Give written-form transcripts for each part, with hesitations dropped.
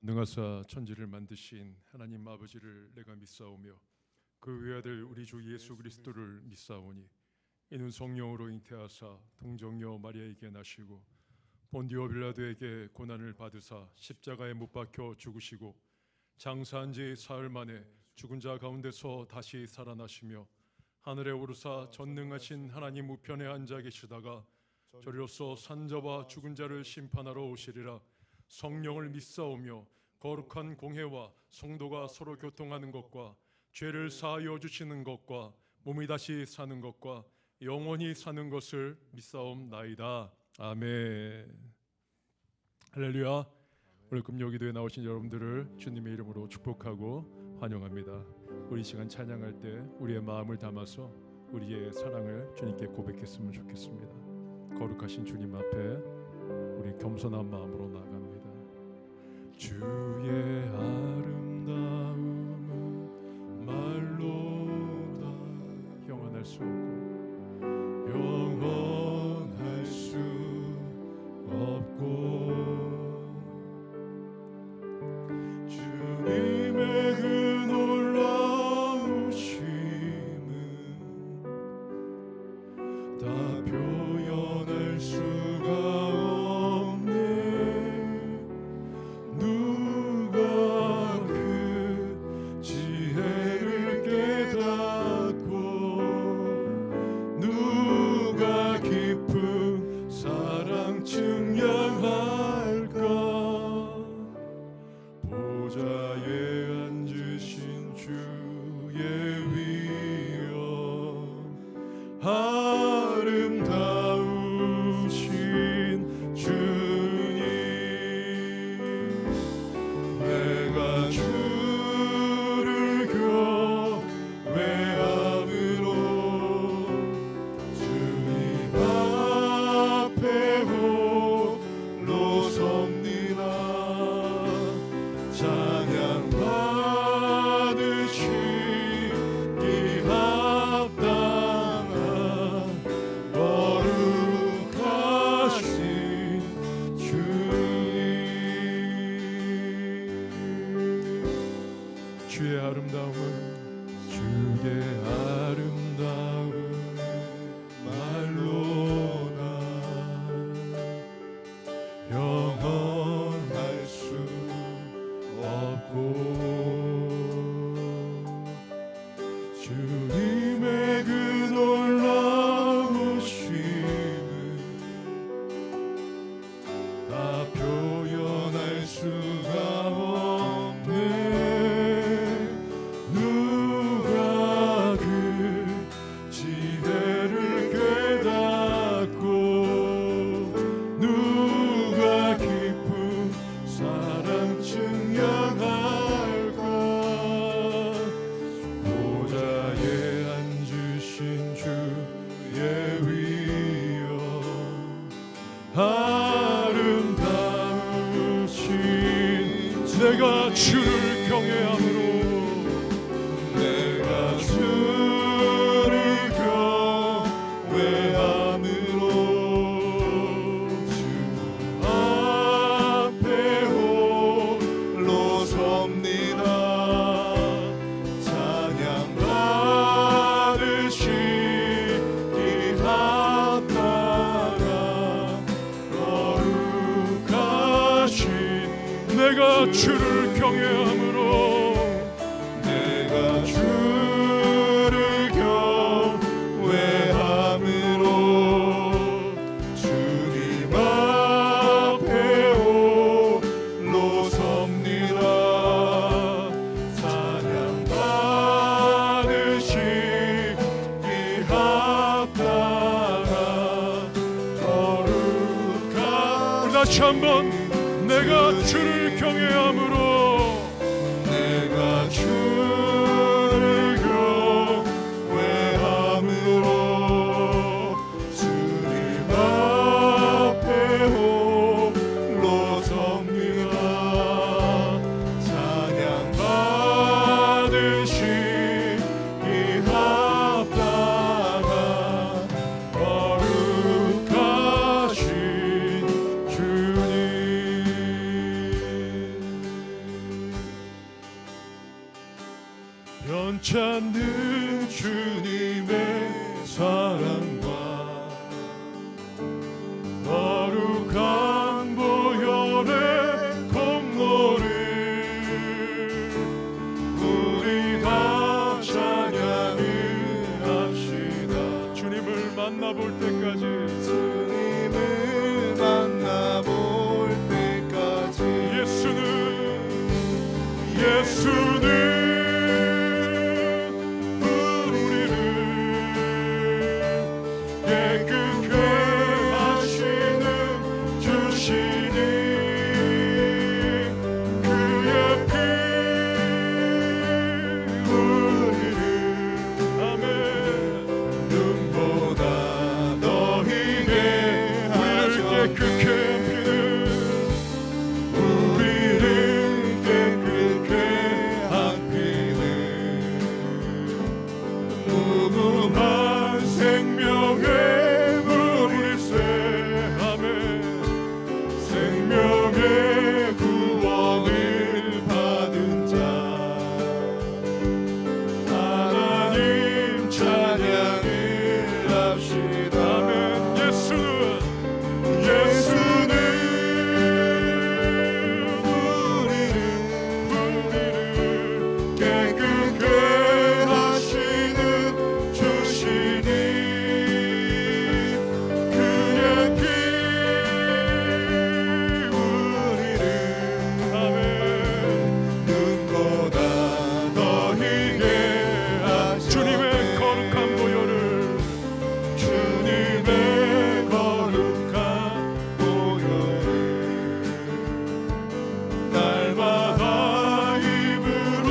능하사 천지를 만드신 하나님 아버지를 내가 믿사오며 그 외아들 우리 주 예수 그리스도를 믿사오니 이는 성령으로 잉태하사 동정녀 마리아에게 나시고 본디오 빌라도에게 고난을 받으사 십자가에 못 박혀 죽으시고 장사한 지 사흘 만에 죽은 자 가운데서 다시 살아나시며 하늘에 오르사 전능하신 하나님 우편에 앉아 계시다가 저리로서 산자와 죽은 자를 심판하러 오시리라. 성령을 믿사오며 거룩한 공회와 성도가 서로 교통하는 것과 죄를 사하여 주시는 것과 몸이 다시 사는 것과 영원히 사는 것을 믿사옵나이다. 아멘. 할렐루야. 오늘 금요기도에 나오신 여러분들을 주님의 이름으로 축복하고 환영합니다. 우리 시간 찬양할 때 우리의 마음을 담아서 우리의 사랑을 주님께 고백했으면 좋겠습니다. 거룩하신 주님 앞에 우리 겸손한 마음으로 나아갑니다. 주의 아름다움은 말로다 영원할 수 없고 영원할 수 없고 주님의 그 놀라우심은 다 표현할 수가 아름다우신 주님 내가 주를 경외함으로 주님 앞에 홀로 섭니다. 찬양 받으시기 합당한 주의 아름다움 말로나 영원할 수 없고 주님의 그 놀라우심은 다 표현할 수가 없네. 아름다우신 내가 주를 경외함으로 내가 주를 경외함으로 주 앞에 홀로 섭니다. 찬양 받으시기 합당한 내가 주를 경외함으로 내가 주를 경외함으로 주님 앞에 홀로 섭니다. 찬양 받으시기 합당한 거룩한 우리 다시 한번 내가 주를 경외함으로 내가 주를 경외함으로 주님 앞에 홀로 섭니다. 찬양 받으시기 합당한 거룩하신 주님 않는 주님의 사랑과 거룩한 보혈의 공로를 우리 다 찬양을 합시다. 주님을 만나볼 때까지, 주님을 만나볼 때까지 예수는 우리를 깨끗게 하시는 주시니 그의 피 우리를 아멘 눈보다 더 희게 우리를 깨끗게 무궁한 생명의 물일새 아멘 생명의 구원을 받은 자 하나님 찬양을 합시다. 아멘 예수는 우리를 깨끗게 하시는 주시니 그의 피 우리를 아멘 눈보다 더 희게 하셨네. 주님의 거룩한 보혈을 주님의 거룩한 보혈을 날마다 입으로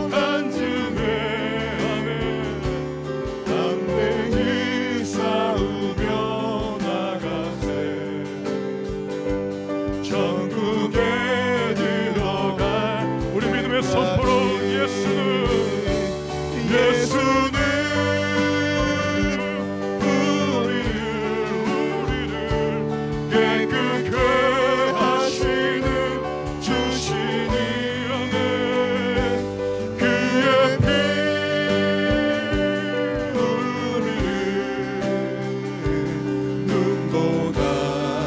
간증해 아멘 담대히 싸우며 나가세 천국에 들어갈 우리 믿음의 선포로 예수는 우리를 깨끗게 하시는 주시니 그의 피 우리를 눈보다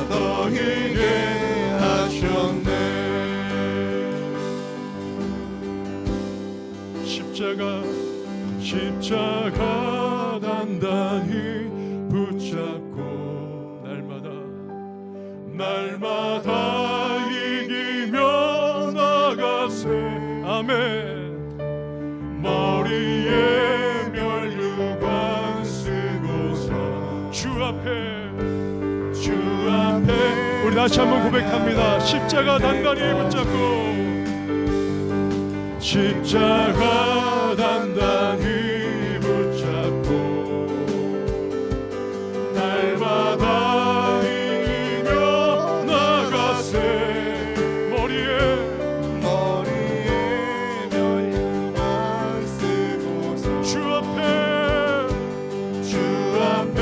더 희게 하셨네. 십자가 단단히 붙잡고 날마다 이기며 나가세 아멘 머리에 면류관 쓰고서 주 앞에 우리 다시 한번 고백합니다. 십자가 단단히 붙잡고 십자가 단단히 붙잡고 날마다 이기며 나가세 머리에 면류관 쓰고서 주 앞에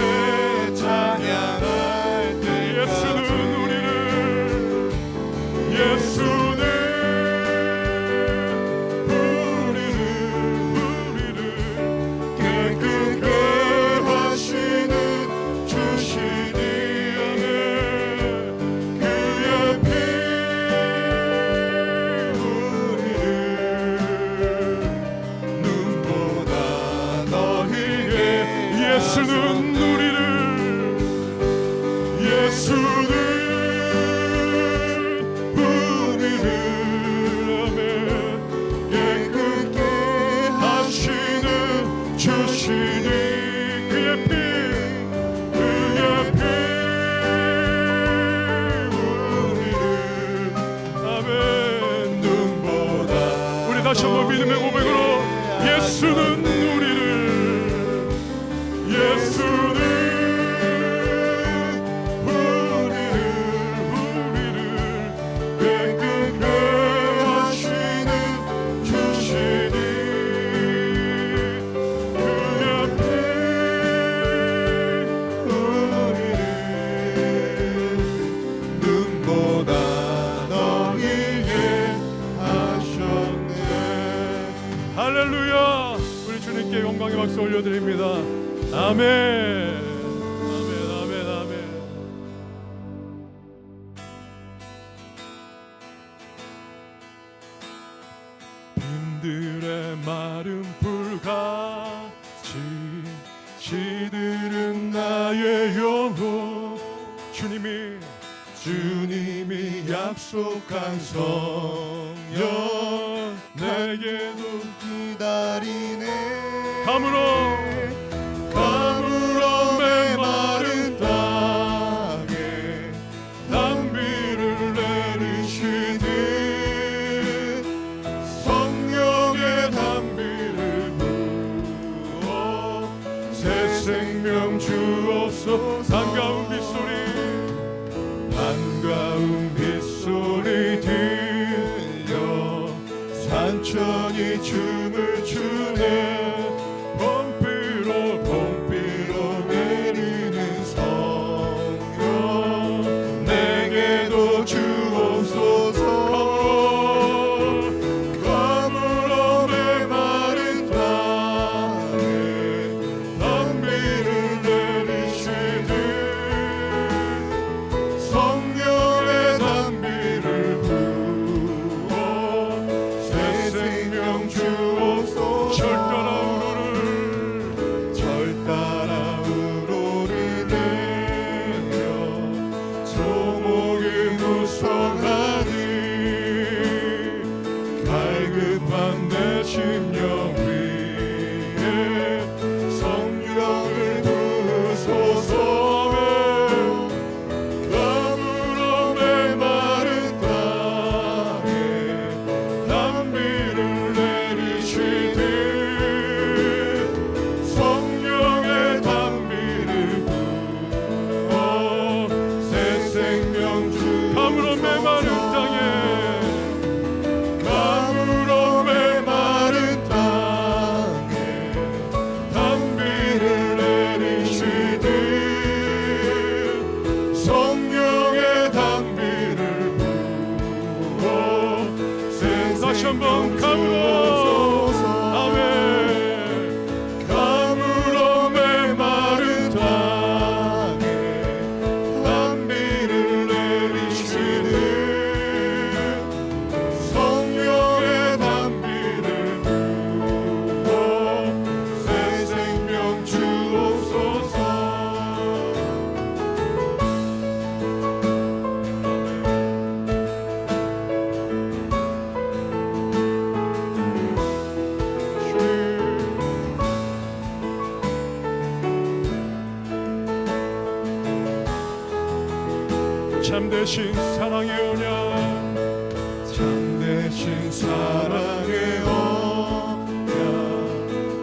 찬양할 때 예수는 우리를 깨끗게 하시는 주시니 그의 피 우리를 눈보다 더 희게 예수는 우리를 아멘 깨끗게 하시는 주시니 그의 피 우리를 아멘 눈보다 우리 다시 한번 믿음의 고백으로 예수는 우리를 깨끗게 하시는 주시니 그의 피 우리를 눈보다 더 희게 하셨네. 할렐루야 우리 주님 영광의 박수 올려드립니다. 아멘. 아멘. 아멘. 아멘. 빈들의 마른 불같이 시들은 나의 영혼 주님이 약속한 성령 내게도 기다리네. 가물어 메마른 땅에 단비를 내리시듯 성령의 단비를 부어 새 생명 주옵소서. 반가운 빗소리 들려 산천이 춤을 추네. 봄비로 내리는 성령 내게도 주옵소서. 가물어 메마른 땅에 단비를 내리시듯 성령의 단비를 부어 새 생명 주옵소서. 절 따라 우로를 내려 조목을 구성하니 갈급한 내 심령 위에 성령을 부으소서. 가물어 메마른 땅에 단비를 내리시듯 성령의 단비를 부어 새 생명 주. 가물어 메마른 땅에 단비를 내리시듯 성령의 단비를 부어 다시 한번 가물어. 아멘. 가물어 메마른 땅에 단비를 내리시듯 성령의 단비를 부어 새 생명 주옵소서. 참되신 사랑의 언약 참되신 사랑의 언약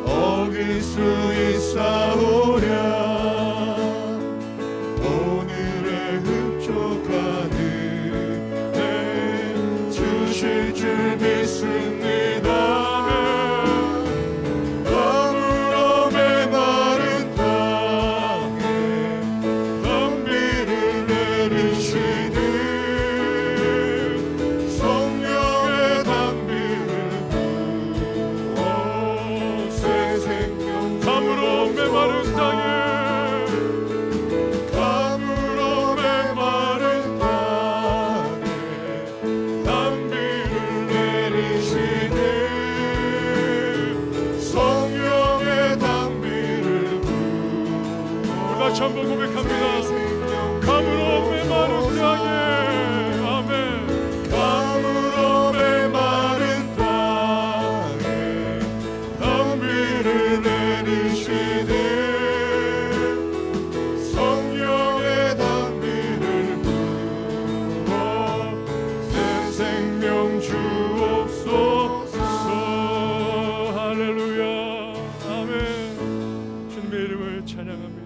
어길 수 있사오랴. 오늘의 흡족한 은혜 주실 줄 믿습니다. 가물어 메마른 땅에 단비를 내리시듯 성령의 단비를 부어 새 생명. 가물어 메마른 땅에 가물어 메마른 땅에 단비를 내리시듯 성령의 단비를 부어. 다시 한번 고백합니다. 가물어 메마른 땅에. 아멘. 가물어 메마른 땅에 단비를 내리시듯 성령의 단비를 부어 새 생명 주옵소서. 할렐루야. 아멘. 주님의 이름을 찬양합니다.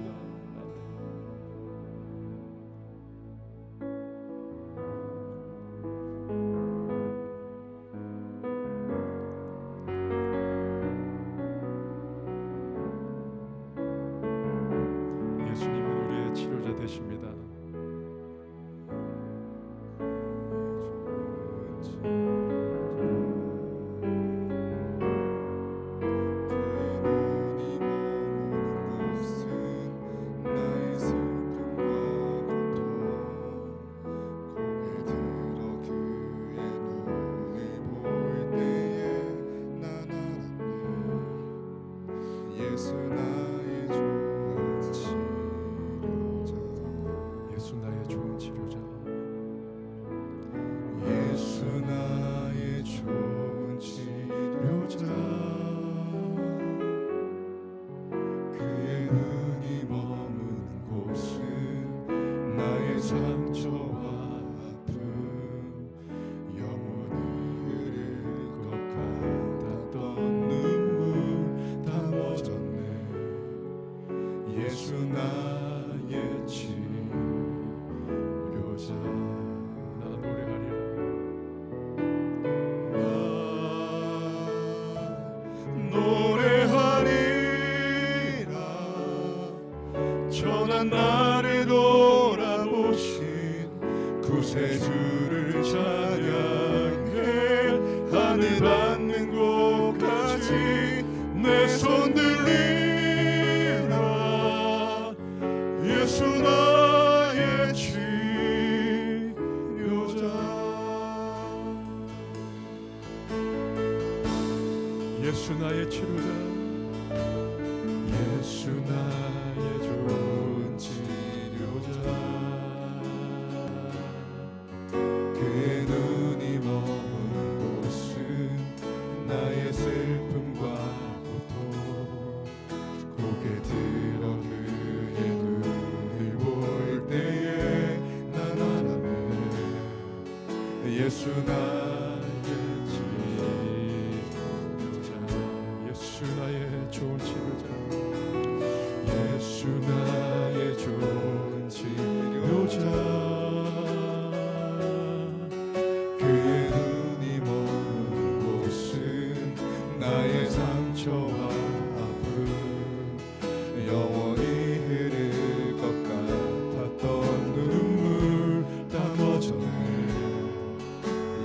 예수 나의 좋은 치료자 예수 나의 좋은 치료자 예수 나의 좋은 치료자 그의 눈이 머무는 곳은 나의 상처와 아픔 영원히 흐를 것 같았던 눈물 다 멎었네 예수 나의 치료자 나 노래하리라 노래하리라 전한 나를 돌아보신 구세주를 찬양해 하늘 닿는 곳까지 내 손 들리라 예수 나의 치료자 예수 나의 치료자 예수 나의 좋은 치료자 그의 눈이 머무는 곳은 나의 슬픔과 고통 고개 들어 그의 눈을 볼 때에 난 알았네 예수 나의 치료자 예수 나의 좋은 치료자 예수 나의 좋은 치료자 그의 눈이 머무는 곳은 나의 상처와 아픔 영원히 흐를 것 같았던 눈물 다 멎었네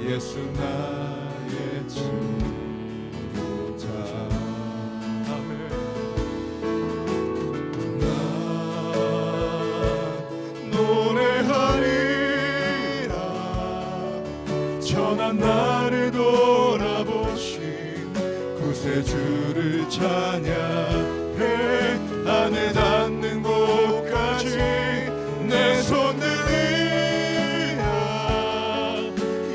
예수 나의 치료자 아멘 노래하리라 전한 나를 돌아보신 구세주를 찬양해 하늘 닿는 곳까지 내 손 들리라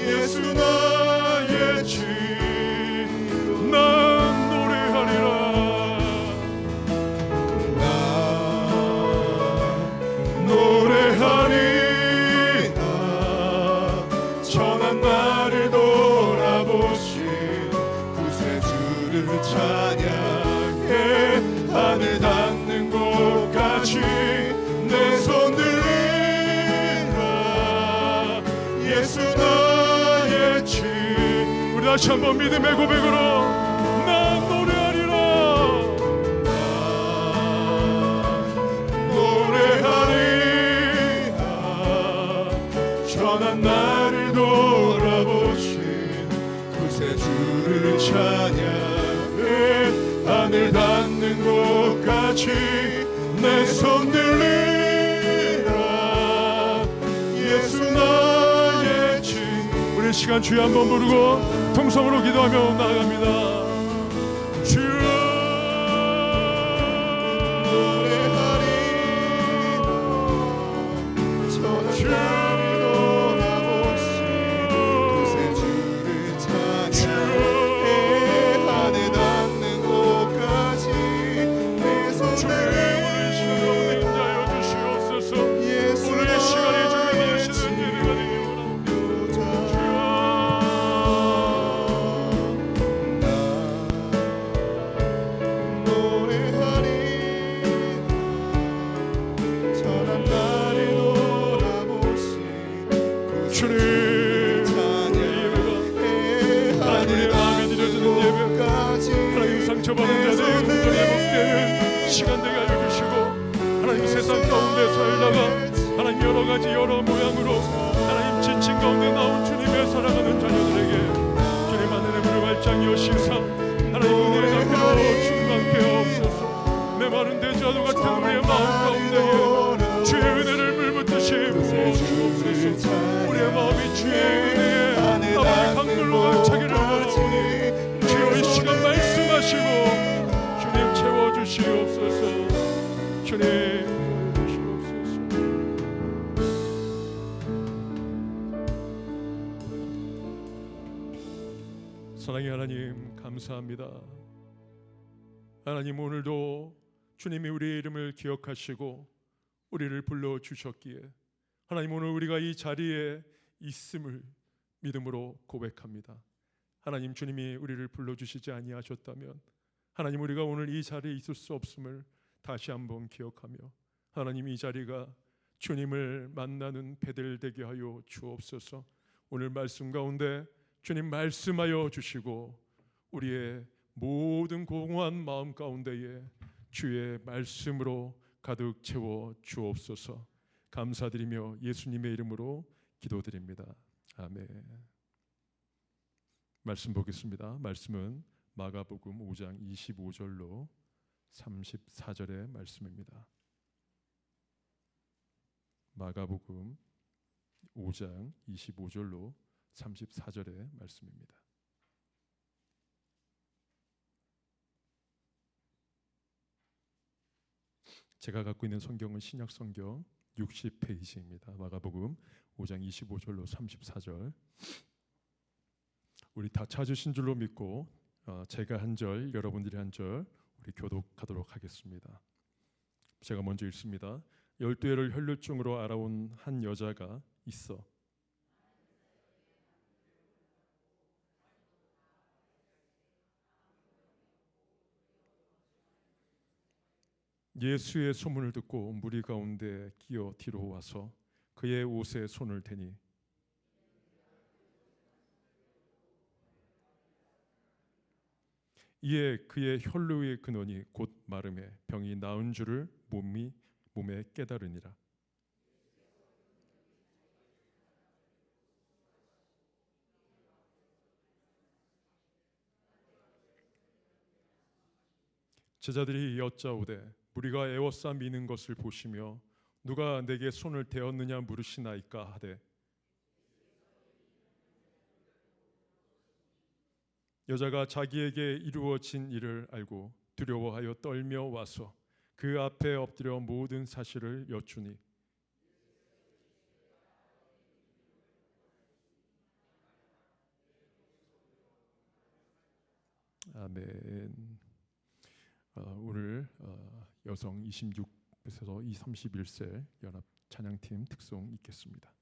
예수 나의 치료 난 노래하리라 노래하리라 전한 나를 돌아보신 구세주를 찬양해 하늘 닿는 곳까지 내 손 들리라 예수 나의 치료자 우리 다시 한번 믿음의 고백으로 난 노래하리라 노래하리라 전한 나를 돌아보신 구세주를 찬양해 하늘 닿는 곳까지 내 손 들리라 예수 나의 우리 시간 주여 한번 부르고 통성으로 기도하며 나아갑니다 주여 상처받은 자들의 온전히 회복되는 시간 되게 알려주시고 하나님 세상 가운데 살다가 하나님 여러 가지 여러 모양으로 하나님 지친 가운데 나온 주님의 사랑하는 자녀들에게 주님 하늘의 문을 활짝 여시사 하나님 은혜가 필요로 충만케 없소서 내 마른 대자도 같은 우리의 마음 가운데에 주의 은혜를 물붓듯이 부어주옵소서 우리의 마음이 주의 은혜에 아버지 강물로 가차기를 원하오니 주여 이 시간 말씀하시고 주님 채워주시옵소서 감사합니다. 하나님, 오늘도 주님이 우리의 이름을 기억하시고 우리를 불러주셨기에 하나님, 오늘 우리가 이 자리에 있음을 믿음으로 고백합니다. 하나님, 주님이 우리를 불러주시지 아니하셨다면 하나님, 우리가 오늘 이 자리에 있을 수 없음을 다시 한번 기억하며 하나님, 이 자리가 주님을 만나는 배들 되게 하여 주옵소서. 오늘 말씀 가운데 주님 말씀하여 주시고 우리의 모든 공허한 마음 가운데에 주의 말씀으로 가득 채워 주옵소서. 감사드리며 예수님의 이름으로 기도드립니다. 아멘. 말씀 보겠습니다. 말씀은 마가복음 5장 25절로 34절의 말씀입니다. 마가복음 5장 25절로 34절의 말씀입니다. 제가 갖고 있는 성경은 신약 성경 60페이지입니다. 마가복음 5장 25절로 34절. 우리 다 찾으신 줄로 믿고 제가 한 절, 여러분들이 한 절 우리 교독하도록 하겠습니다. 제가 먼저 읽습니다. 12해를 혈루증으로 알아온 한 여자가 있어 예수의 소문을 듣고 무리 가운데 끼어 뒤로 와서 그의 옷에 손을 대니 이에 그의 혈루의 근원이 곧 마름에 병이 나은 줄을 몸에 깨달으니라. 제자들이 여짜오되 우리가 애워싸 미는 것을 보시며 누가 내게 손을 대었느냐 물으시나이까 하되 여자가 자기에게 이루어진 일을 알고 두려워하여 떨며 와서 그 앞에 엎드려 모든 사실을 여쭈니 아멘. 오늘 여성 26에서 31세 연합 찬양팀 특송 있겠습니다.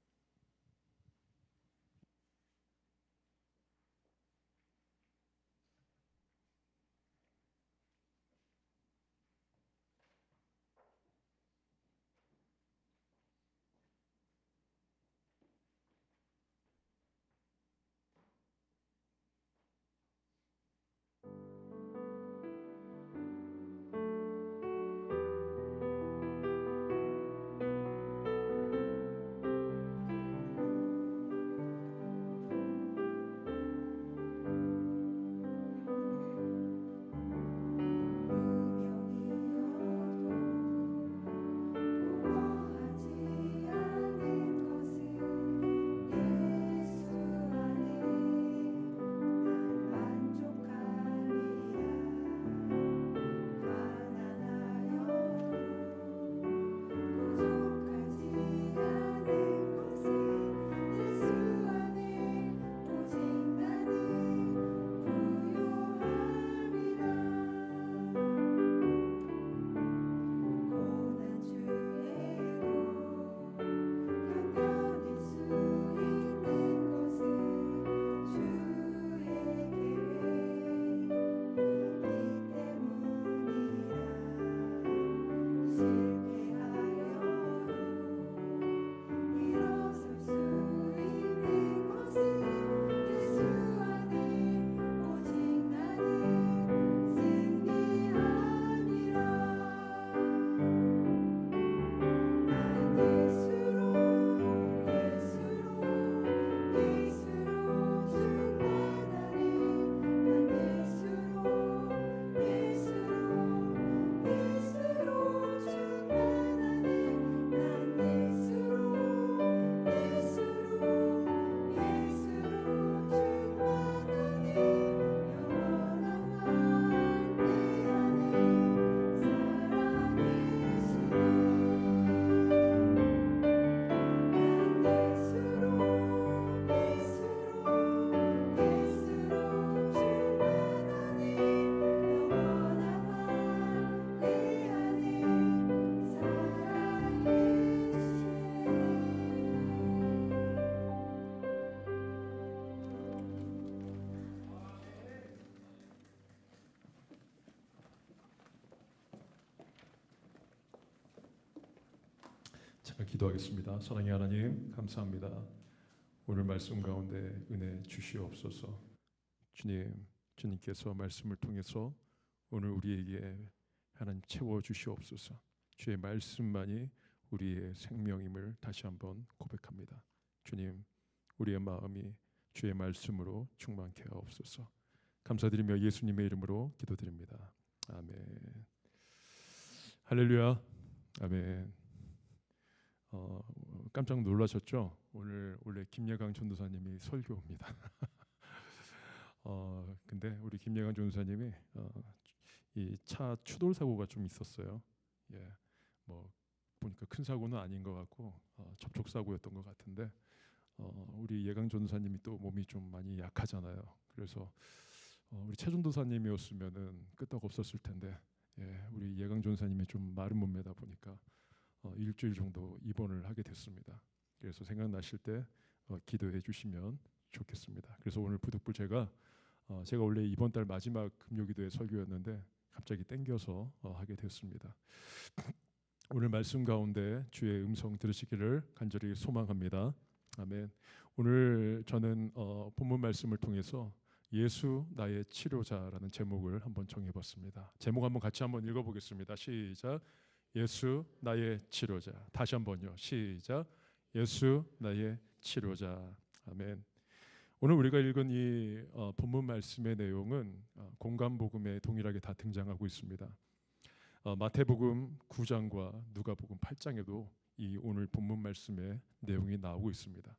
잠깐 기도하겠습니다. 사랑의 하나님, 감사합니다. 오늘 말씀 가운데 은혜 주시옵소서. 주님, 주님께서 말씀을 통해서 오늘 우리에게 하나님 채워 주시옵소서. 주의 말씀만이 우리의 생명임을 다시 한번 고백합니다. 주님, 우리의 마음이 주의 말씀으로 충만케 하옵소서. 감사드리며 예수님의 이름으로 기도드립니다. 아멘. 할렐루야. 아멘. 깜짝 놀라셨죠? 오늘 원래 김예강 전도사님이 설교입니다. 근데 우리 김예강 전도사님이 이 차 추돌 사고가 좀 있었어요. 예, 뭐 보니까 큰 사고는 아닌 것 같고 접촉 사고였던 것 같은데 우리 예강 전도사님이 또 몸이 좀 많이 약하잖아요. 그래서 우리 최 전도사님이었으면은 끄떡 없었을 텐데 우리 예강 전도사님이 좀 마른 몸매다 보니까 일주일 정도 입원을 하게 됐습니다. 그래서 생각나실 때 기도해 주시면 좋겠습니다. 그래서 오늘 부득불 제가 원래 이번 달 마지막 금요기도의 설교였는데 갑자기 땡겨서 하게 됐습니다. 오늘 말씀 가운데 주의 음성 들으시기를 간절히 소망합니다. 아멘. 오늘 저는 본문 말씀을 통해서 예수 나의 치료자라는 제목을 한번 정해봤습니다. 제목 한번 같이 한번 읽어보겠습니다. 시작. 예수 나의 치료자. 다시 한번요. 시작. 예수 나의 치료자. 아멘. 오늘 우리가 읽은 이 본문 말씀의 내용은 공간복음에 동일하게 다 등장하고 있습니다. 마태복음 9장과 누가복음 8장에도 이 오늘 본문 말씀의 내용이 나오고 있습니다.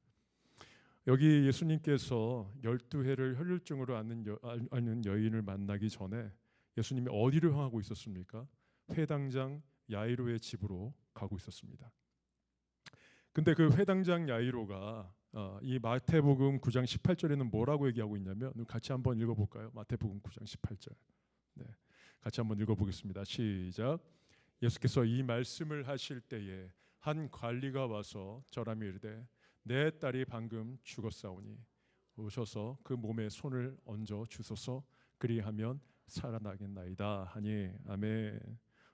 여기 예수님께서 12해를 혈류증으로 앓는 여인을 만나기 전에 예수님이 어디를 향하고 있었습니까? 회당장 야이로의 집으로 가고 있었습니다. 근데 그 회당장 야이로가 이 마태복음 9장 18절에는 뭐라고 얘기하고 있냐면 같이 한번 읽어볼까요? 마태복음 9장 18절. 네, 같이 한번 읽어보겠습니다. 시작. 예수께서 이 말씀을 하실 때에 한 관리가 와서 저람이 이르되 내 딸이 방금 죽었사오니 오셔서 그 몸에 손을 얹어 주소서 그리하면 살아나겠나이다 하니. 아멘.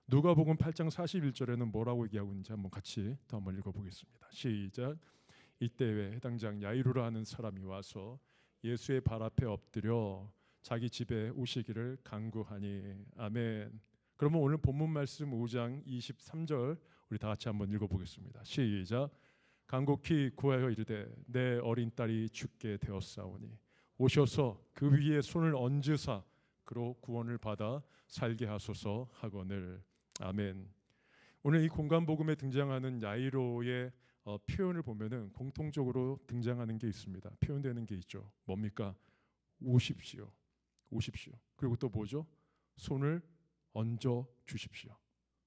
누가복음 8장 41절에는 뭐라고 얘기하고 있는지 한번 같이 또 한번 읽어보겠습니다. 시작. 이때에 해당장 야이로라 하는 사람이 와서 예수의 발 앞에 엎드려 자기 집에 오시기를 간구하니. 아멘. 그러면 오늘 본문 말씀 5장 23절 우리 다 같이 한번 읽어보겠습니다. 시작. 간곡히 구하여 이르되 내 어린 딸이 죽게 되었사오니 오셔서 그 위에 손을 얹으사 그로 구원을 받아 살게 하소서 하거늘. 아멘. 오늘 이 공간복음에 등장하는 야이로의 표현을 보면은 공통적으로 등장하는 게 있습니다. 표현되는 게 있죠. 뭡니까? 오십시오. 오십시오. 그리고 또 뭐죠? 손을 얹어 주십시오.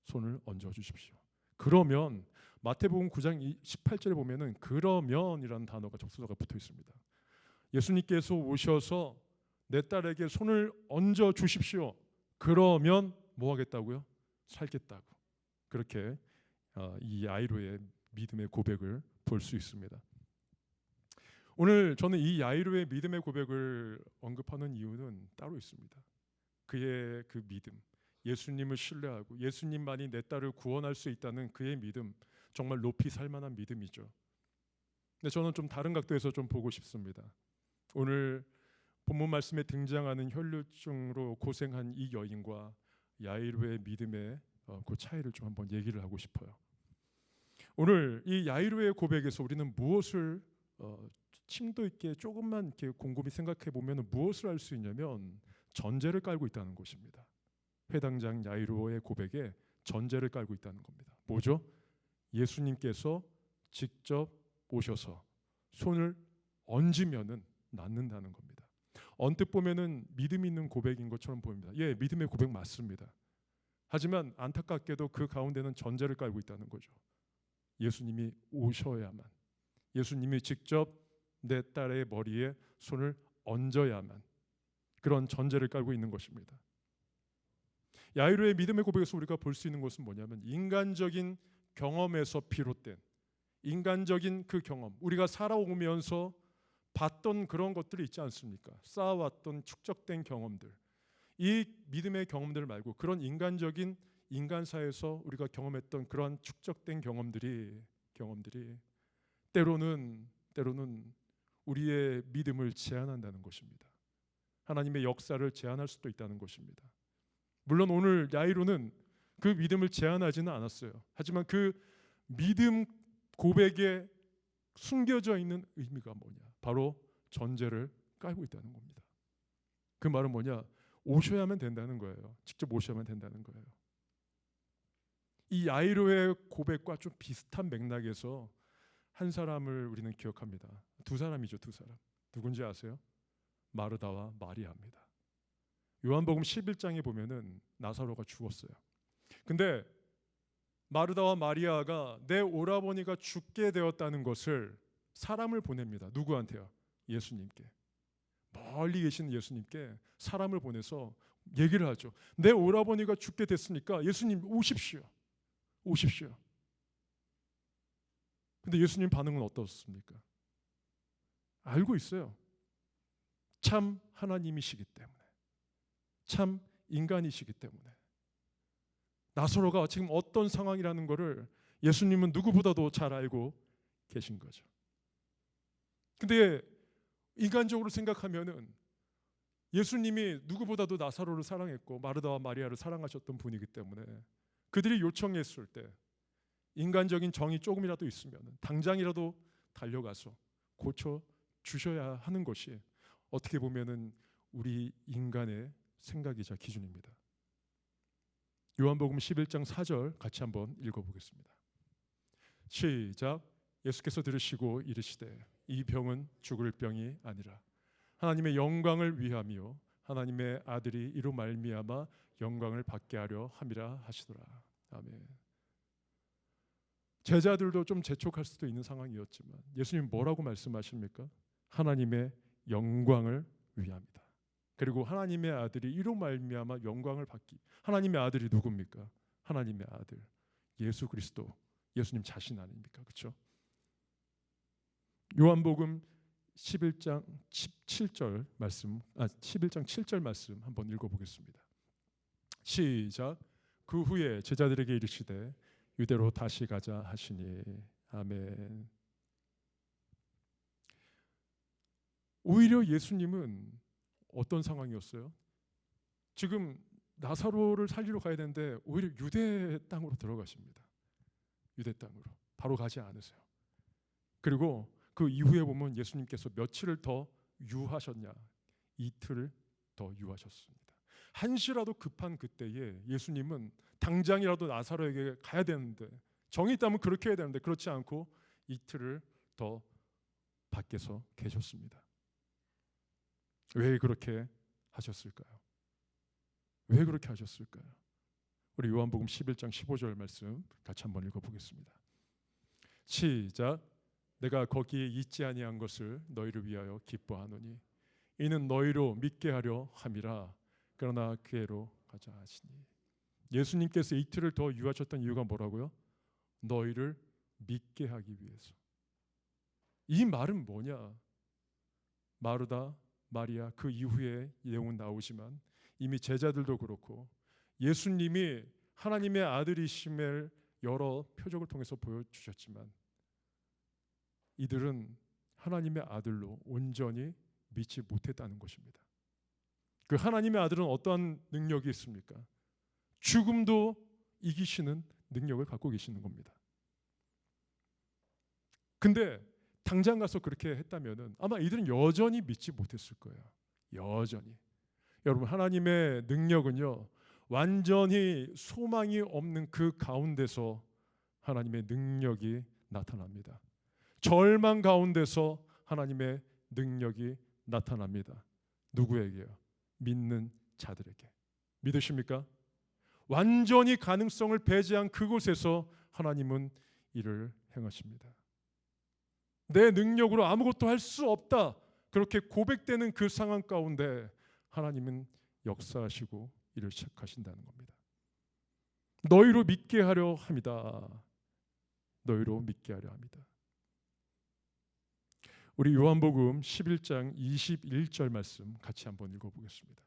손을 얹어 주십시오. 그러면 마태복음 9장 18절에 보면은 그러면이라는 단어가 접수사가 붙어 있습니다. 예수님께서 오셔서 내 딸에게 손을 얹어 주십시오. 그러면 뭐 하겠다고요? 살겠다고. 그렇게 이 야이로의 믿음의 고백을 볼 수 있습니다. 오늘 저는 이 야이로의 믿음의 고백을 언급하는 이유는 따로 있습니다. 그의 그 믿음, 예수님을 신뢰하고 예수님만이 내 딸을 구원할 수 있다는 그의 믿음, 정말 높이 살만한 믿음이죠. 근데 저는 좀 다른 각도에서 좀 보고 싶습니다. 오늘 본문 말씀에 등장하는 혈류증으로 고생한 이 여인과 야이로의 믿음의 그 차이를 좀 한번 얘기를 하고 싶어요. 오늘 이 야이로의 고백에서 우리는 무엇을 심도 있게 조금만 이렇게 곰곰이 생각해 보면 무엇을 알 수 있냐면 전제를 깔고 있다는 것입니다. 회당장 야이로의 고백에 전제를 깔고 있다는 겁니다. 뭐죠? 예수님께서 직접 오셔서 손을 얹으면은 낫는다는 겁니다. 언뜻 보면은 믿음 있는 고백인 것처럼 보입니다. 예, 믿음의 고백 맞습니다. 하지만 안타깝게도 그 가운데는 전제를 깔고 있다는 거죠. 예수님이 오셔야만, 예수님이 직접 내 딸의 머리에 손을 얹어야만, 그런 전제를 깔고 있는 것입니다. 야이로의 믿음의 고백에서 우리가 볼 수 있는 것은 뭐냐면 인간적인 경험에서 비롯된 인간적인 그 경험, 우리가 살아오면서 봤던 그런 것들이 있지 않습니까? 쌓아왔던 축적된 경험들, 이 믿음의 경험들 말고 그런 인간적인 인간사에서 우리가 경험했던 그런 축적된 경험들이 경험들이 때로는 우리의 믿음을 제한한다는 것입니다. 하나님의 역사를 제한할 수도 있다는 것입니다. 물론 오늘 야이로는 그 믿음을 제한하지는 않았어요. 하지만 그 믿음 고백에 숨겨져 있는 의미가 뭐냐? 바로 전제를 깔고 있다는 겁니다. 그 말은 뭐냐? 오셔야만 된다는 거예요. 직접 오셔야만 된다는 거예요. 이 야이로의 고백과 좀 비슷한 맥락에서 한 사람을 우리는 기억합니다. 두 사람이죠, 두 사람. 누군지 아세요? 마르다와 마리아입니다. 요한복음 11장에 보면은 나사로가 죽었어요. 근데 마르다와 마리아가 내 오라버니가 죽게 되었다는 것을 사람을 보냅니다. 누구한테요? 예수님께. 멀리 계신 예수님께 사람을 보내서 얘기를 하죠. 내 오라버니가 죽게 됐으니까 예수님 오십시오. 오십시오. 근데 예수님 반응은 어떻습니까? 알고 있어요. 참 하나님이시기 때문에, 참 인간이시기 때문에 나사로가 지금 어떤 상황이라는 것을 예수님은 누구보다도 잘 알고 계신 거죠. 근데 인간적으로 생각하면은 예수님이 누구보다도 나사로를 사랑했고 마르다와 마리아를 사랑하셨던 분이기 때문에 그들이 요청했을 때 인간적인 정이 조금이라도 있으면 당장이라도 달려가서 고쳐 주셔야 하는 것이 어떻게 보면은 우리 인간의 생각이자 기준입니다. 요한복음 11장 4절 같이 한번 읽어보겠습니다. 시작. 예수께서 들으시고 이르시되 이 병은 죽을 병이 아니라 하나님의 영광을 위함이요 하나님의 아들이 이로 말미암아 영광을 받게 하려 함이라 하시더라. 아멘. 제자들도 좀 재촉할 수도 있는 상황이었지만 예수님 뭐라고 말씀하십니까? 하나님의 영광을 위함이다. 그리고 하나님의 아들이 이로 말미암아 영광을 받기. 하나님의 아들이 누굽니까? 하나님의 아들 예수 그리스도, 예수님 자신 아닙니까? 그렇죠? 요한복음 11장 17절 말씀, 11장 7절 말씀 한번 읽어보겠습니다. 시작. 그 후에 제자들에게 이르시되 유대로 다시 가자 하시니. 아멘. 오히려 예수님은 어떤 상황이었어요? 지금 나사로를 살리러 가야 되는데 오히려 유대 땅으로 들어가십니다. 유대 땅으로 바로 가지 않으세요. 그리고 그 이후에 보면 예수님께서 며칠을 더 유하셨냐? 이틀을 더 유하셨습니다. 한시라도 급한 그때에 예수님은 당장이라도 나사로에게 가야 되는데 정이 있다면 그렇게 해야 되는데 그렇지 않고 이틀을 더 밖에서 계셨습니다. 왜 그렇게 하셨을까요? 왜 그렇게 하셨을까요? 우리 요한복음 11장 15절 말씀 같이 한번 읽어보겠습니다. 시작. 내가 거기에 있지 아니한 것을 너희를 위하여 기뻐하노니 이는 너희로 믿게 하려 함이라. 그러나 그애로 가자 하시니. 예수님께서 이틀을 더 유하셨던 이유가 뭐라고요? 너희를 믿게 하기 위해서. 이 말은 뭐냐? 마르다 마리아 그 이후에 내용은 나오지만 이미 제자들도 그렇고 예수님이 하나님의 아들이심을 여러 표적을 통해서 보여주셨지만 이들은 하나님의 아들로 온전히 믿지 못했다는 것입니다. 그 하나님의 아들은 어떠한 능력이 있습니까? 죽음도 이기시는 능력을 갖고 계시는 겁니다. 근데 당장 가서 그렇게 했다면은 아마 이들은 여전히 믿지 못했을 거예요. 여전히. 여러분 하나님의 능력은요 완전히 소망이 없는 그 가운데서 하나님의 능력이 나타납니다. 절망 가운데서 하나님의 능력이 나타납니다. 누구에게요? 믿는 자들에게. 믿으십니까? 완전히 가능성을 배제한 그곳에서 하나님은 일을 행하십니다. 내 능력으로 아무것도 할 수 없다. 그렇게 고백되는 그 상황 가운데 하나님은 역사하시고 일을 시작하신다는 겁니다. 너희로 믿게 하려 합니다. 너희로 믿게 하려 합니다. 우리 요한복음 11장 21절 말씀 같이 한번 읽어보겠습니다.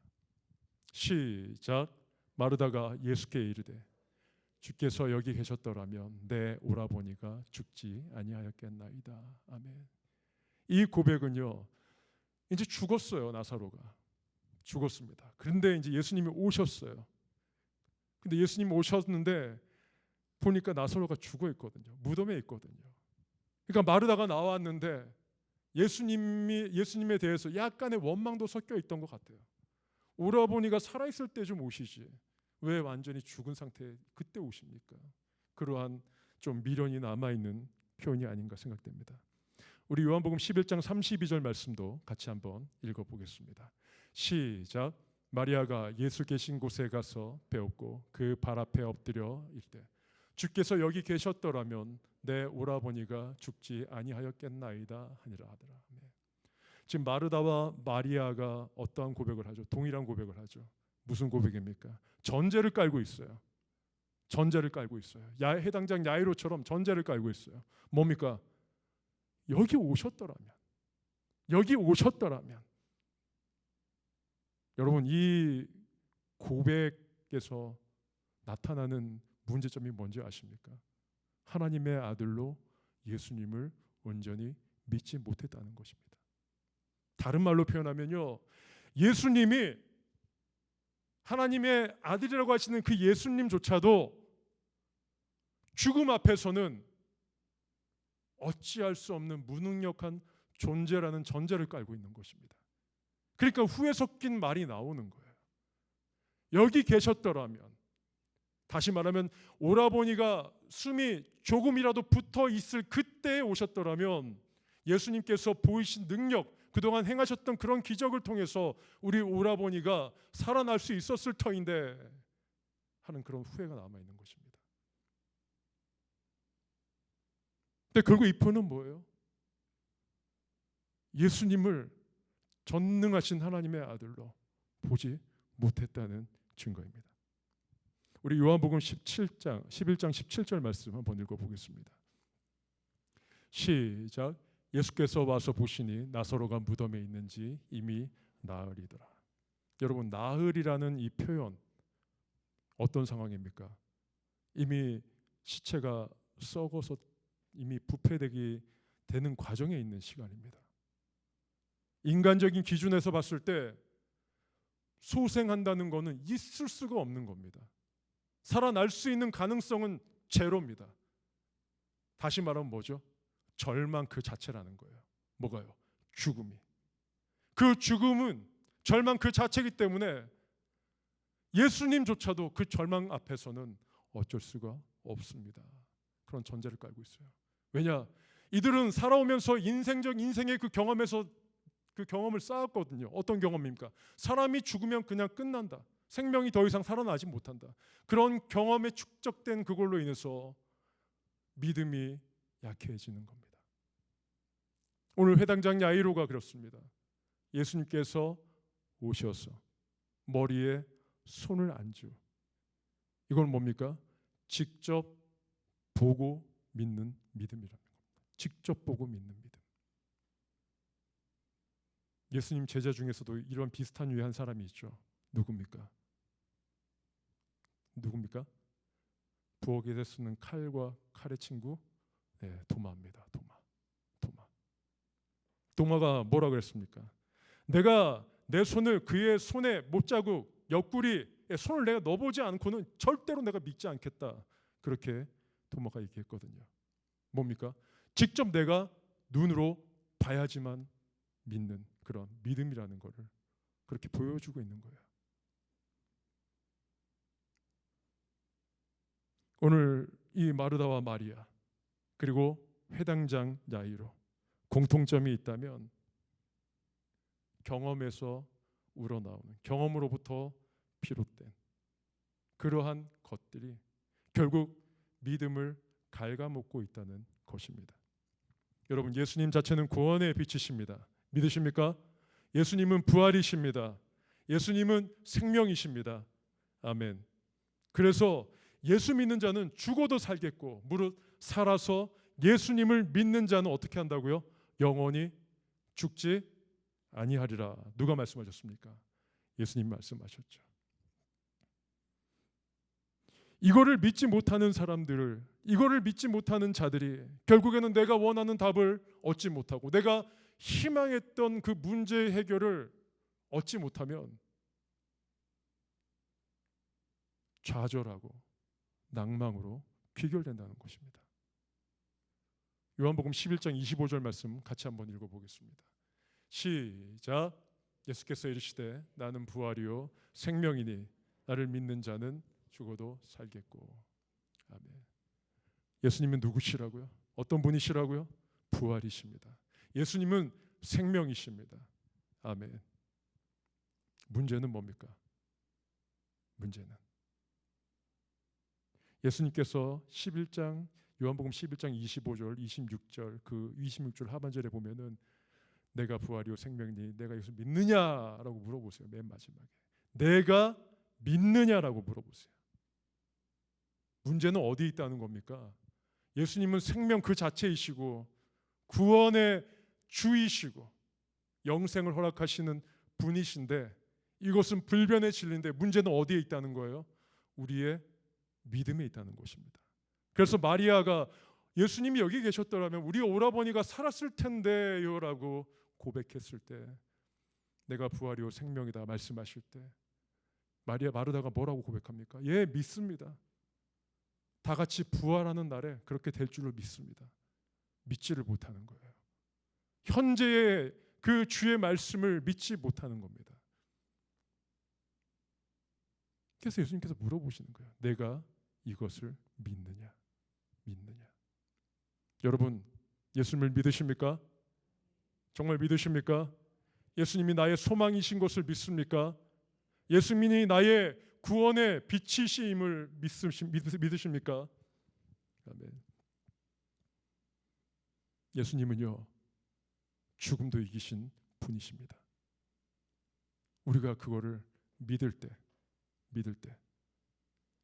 시작. 마르다가 예수께 이르되 주께서 여기 계셨더라면 내 오라버니가 죽지 아니하였겠나이다. 아멘. 이 고백은요, 이제 죽었어요. 나사로가 죽었습니다. 그런데 이제 예수님이 오셨어요. 근데 예수님 오셨는데 보니까 나사로가 죽어 있거든요. 무덤에 있거든요. 그러니까 마르다가 나왔는데 예수님에 대해서 약간의 원망도 섞여 있던 것 같아요. 오라버니가 살아있을 때 좀 오시지 왜 완전히 죽은 상태에 그때 오십니까? 그러한 좀 미련이 남아있는 표현이 아닌가 생각됩니다. 우리 요한복음 11장 32절 말씀도 같이 한번 읽어보겠습니다. 시작. 마리아가 예수 계신 곳에 가서 배웠고 그 발 앞에 엎드려 이르되 주께서 여기 계셨더라면 내 오라버니가 죽지 아니하였겠나이다 하니라 하더라. 지금 마르다와 마리아가 어떠한 고백을 하죠? 동일한 고백을 하죠. 무슨 고백입니까? 전제를 깔고 있어요. 전제를 깔고 있어요. 해당장 야이로처럼 전제를 깔고 있어요. 뭡니까? 여기 오셨더라면, 여기 오셨더라면. 여러분, 이 고백에서 나타나는 문제점이 뭔지 아십니까? 하나님의 아들로 예수님을 온전히 믿지 못했다는 것입니다. 다른 말로 표현하면요, 예수님이 하나님의 아들이라고 하시는 그 예수님조차도 죽음 앞에서는 어찌할 수 없는 무능력한 존재라는 전제를 깔고 있는 것입니다. 그러니까 후에 섞인 말이 나오는 거예요. 여기 계셨더라면, 다시 말하면 오라버니가 숨이 조금이라도 붙어 있을 그때에 오셨더라면 예수님께서 보이신 능력, 그동안 행하셨던 그런 기적을 통해서 우리 오라버니가 살아날 수 있었을 터인데 하는 그런 후회가 남아있는 것입니다. 근데 결국 이 표현은 뭐예요? 예수님을 전능하신 하나님의 아들로 보지 못했다는 증거입니다. 우리 요한복음 11장 17절 말씀 한번 읽어보겠습니다. 시작. 예수께서 와서 보시니 나사로가 무덤에 있는지 이미 나흘이더라. 여러분, 나흘이라는 이 표현 어떤 상황입니까? 이미 시체가 썩어서 이미 부패되기 되는 과정에 있는 시간입니다. 인간적인 기준에서 봤을 때 소생한다는 것은 있을 수가 없는 겁니다. 살아날 수 있는 가능성은 제로입니다. 다시 말하면 뭐죠? 절망 그 자체라는 거예요. 뭐가요? 죽음이. 그 죽음은 절망 그 자체이기 때문에 예수님조차도 그 절망 앞에서는 어쩔 수가 없습니다. 그런 전제를 깔고 있어요. 왜냐? 이들은 살아오면서 인생의 그 경험에서 그 경험을 쌓았거든요. 어떤 경험입니까? 사람이 죽으면 그냥 끝난다. 생명이 더 이상 살아나지 못한다. 그런 경험에 축적된 그걸로 인해서 믿음이 약해지는 겁니다. 오늘 회당장 야이로가 그렇습니다. 예수님께서 오셔서 머리에 손을 얹어. 이건 뭡니까? 직접 보고 믿는 믿음이라는 겁니다. 직접 보고 믿는 믿음. 예수님 제자 중에서도 이런 비슷한 유의 한 사람이 있죠. 누굽니까? 부엌에서 쓰는 칼과 칼의 친구, 도마입니다. 도마가 뭐라 그랬습니까? 내가 내 손을 그의 손에 못자국, 옆구리에 손을 내가 넣어보지 않고는 절대로 내가 믿지 않겠다. 그렇게 도마가 얘기했거든요. 뭡니까? 직접 내가 눈으로 봐야지만 믿는 그런 믿음이라는 것을 그렇게 보여주고 있는 거예요. 오늘 이 마르다와 마리아 그리고 회당장 야이로 공통점이 있다면 경험에서 우러나오는 경험으로부터 비롯된 그러한 것들이 결국 믿음을 갉아먹고 있다는 것입니다. 여러분, 예수님 자체는 구원의 빛이십니다. 믿으십니까? 예수님은 부활이십니다. 예수님은 생명이십니다. 아멘. 그래서 예수 믿는 자는 죽어도 살겠고 무릇 살아서 예수님을 믿는 자는 어떻게 한다고요? 영원히 죽지 아니하리라. 누가 말씀하셨습니까? 예수님 말씀하셨죠. 이거를 믿지 못하는 사람들을, 이거를 믿지 못하는 자들이 결국에는 내가 원하는 답을 얻지 못하고 내가 희망했던 그 문제 해결을 얻지 못하면 좌절하고 낭망으로 귀결된다는 것입니다. 요한복음 11장 25절 말씀 같이 한번 읽어보겠습니다. 시작. 예수께서 이르시되 나는 부활이요 생명이니 나를 믿는 자는 죽어도 살겠고. 아멘. 예수님은 누구시라고요? 어떤 분이시라고요? 부활이십니다. 예수님은 생명이십니다. 아멘. 문제는 뭡니까? 문제는 예수님께서 11장 요한복음 11장 25절 26절 그 26절 하반절에 보면은 내가 부활이요 생명이니 내가 예수 믿느냐라고 물어보세요. 맨 마지막에 내가 믿느냐라고 물어보세요. 문제는 어디에 있다는 겁니까? 예수님은 생명 그 자체이시고 구원의 주이시고 영생을 허락하시는 분이신데 이것은 불변의 진리인데 문제는 어디에 있다는 거예요? 우리의 믿음에 있다는 것입니다. 그래서 마리아가 예수님이 여기 계셨더라면 우리 오라버니가 살았을 텐데요 라고 고백했을 때 내가 부활이요 생명이다 말씀하실 때 마리아 마르다가 뭐라고 고백합니까? 예, 믿습니다. 다 같이 부활하는 날에 그렇게 될 줄로 믿습니다. 믿지를 못하는 거예요. 현재의 그 주의 말씀을 믿지 못하는 겁니다. 그래서 예수님께서 물어보시는 거예요. 내가 이것을 믿느냐? 믿느냐? 여러분, 예수님을 믿으십니까? 정말 믿으십니까? 예수님이 나의 소망이신 것을 믿습니까? 예수님이 나의 구원의 빛이심을 믿으십니까? 아멘. 예수님은요 죽음도 이기신 분이십니다. 우리가 그거를 믿을 때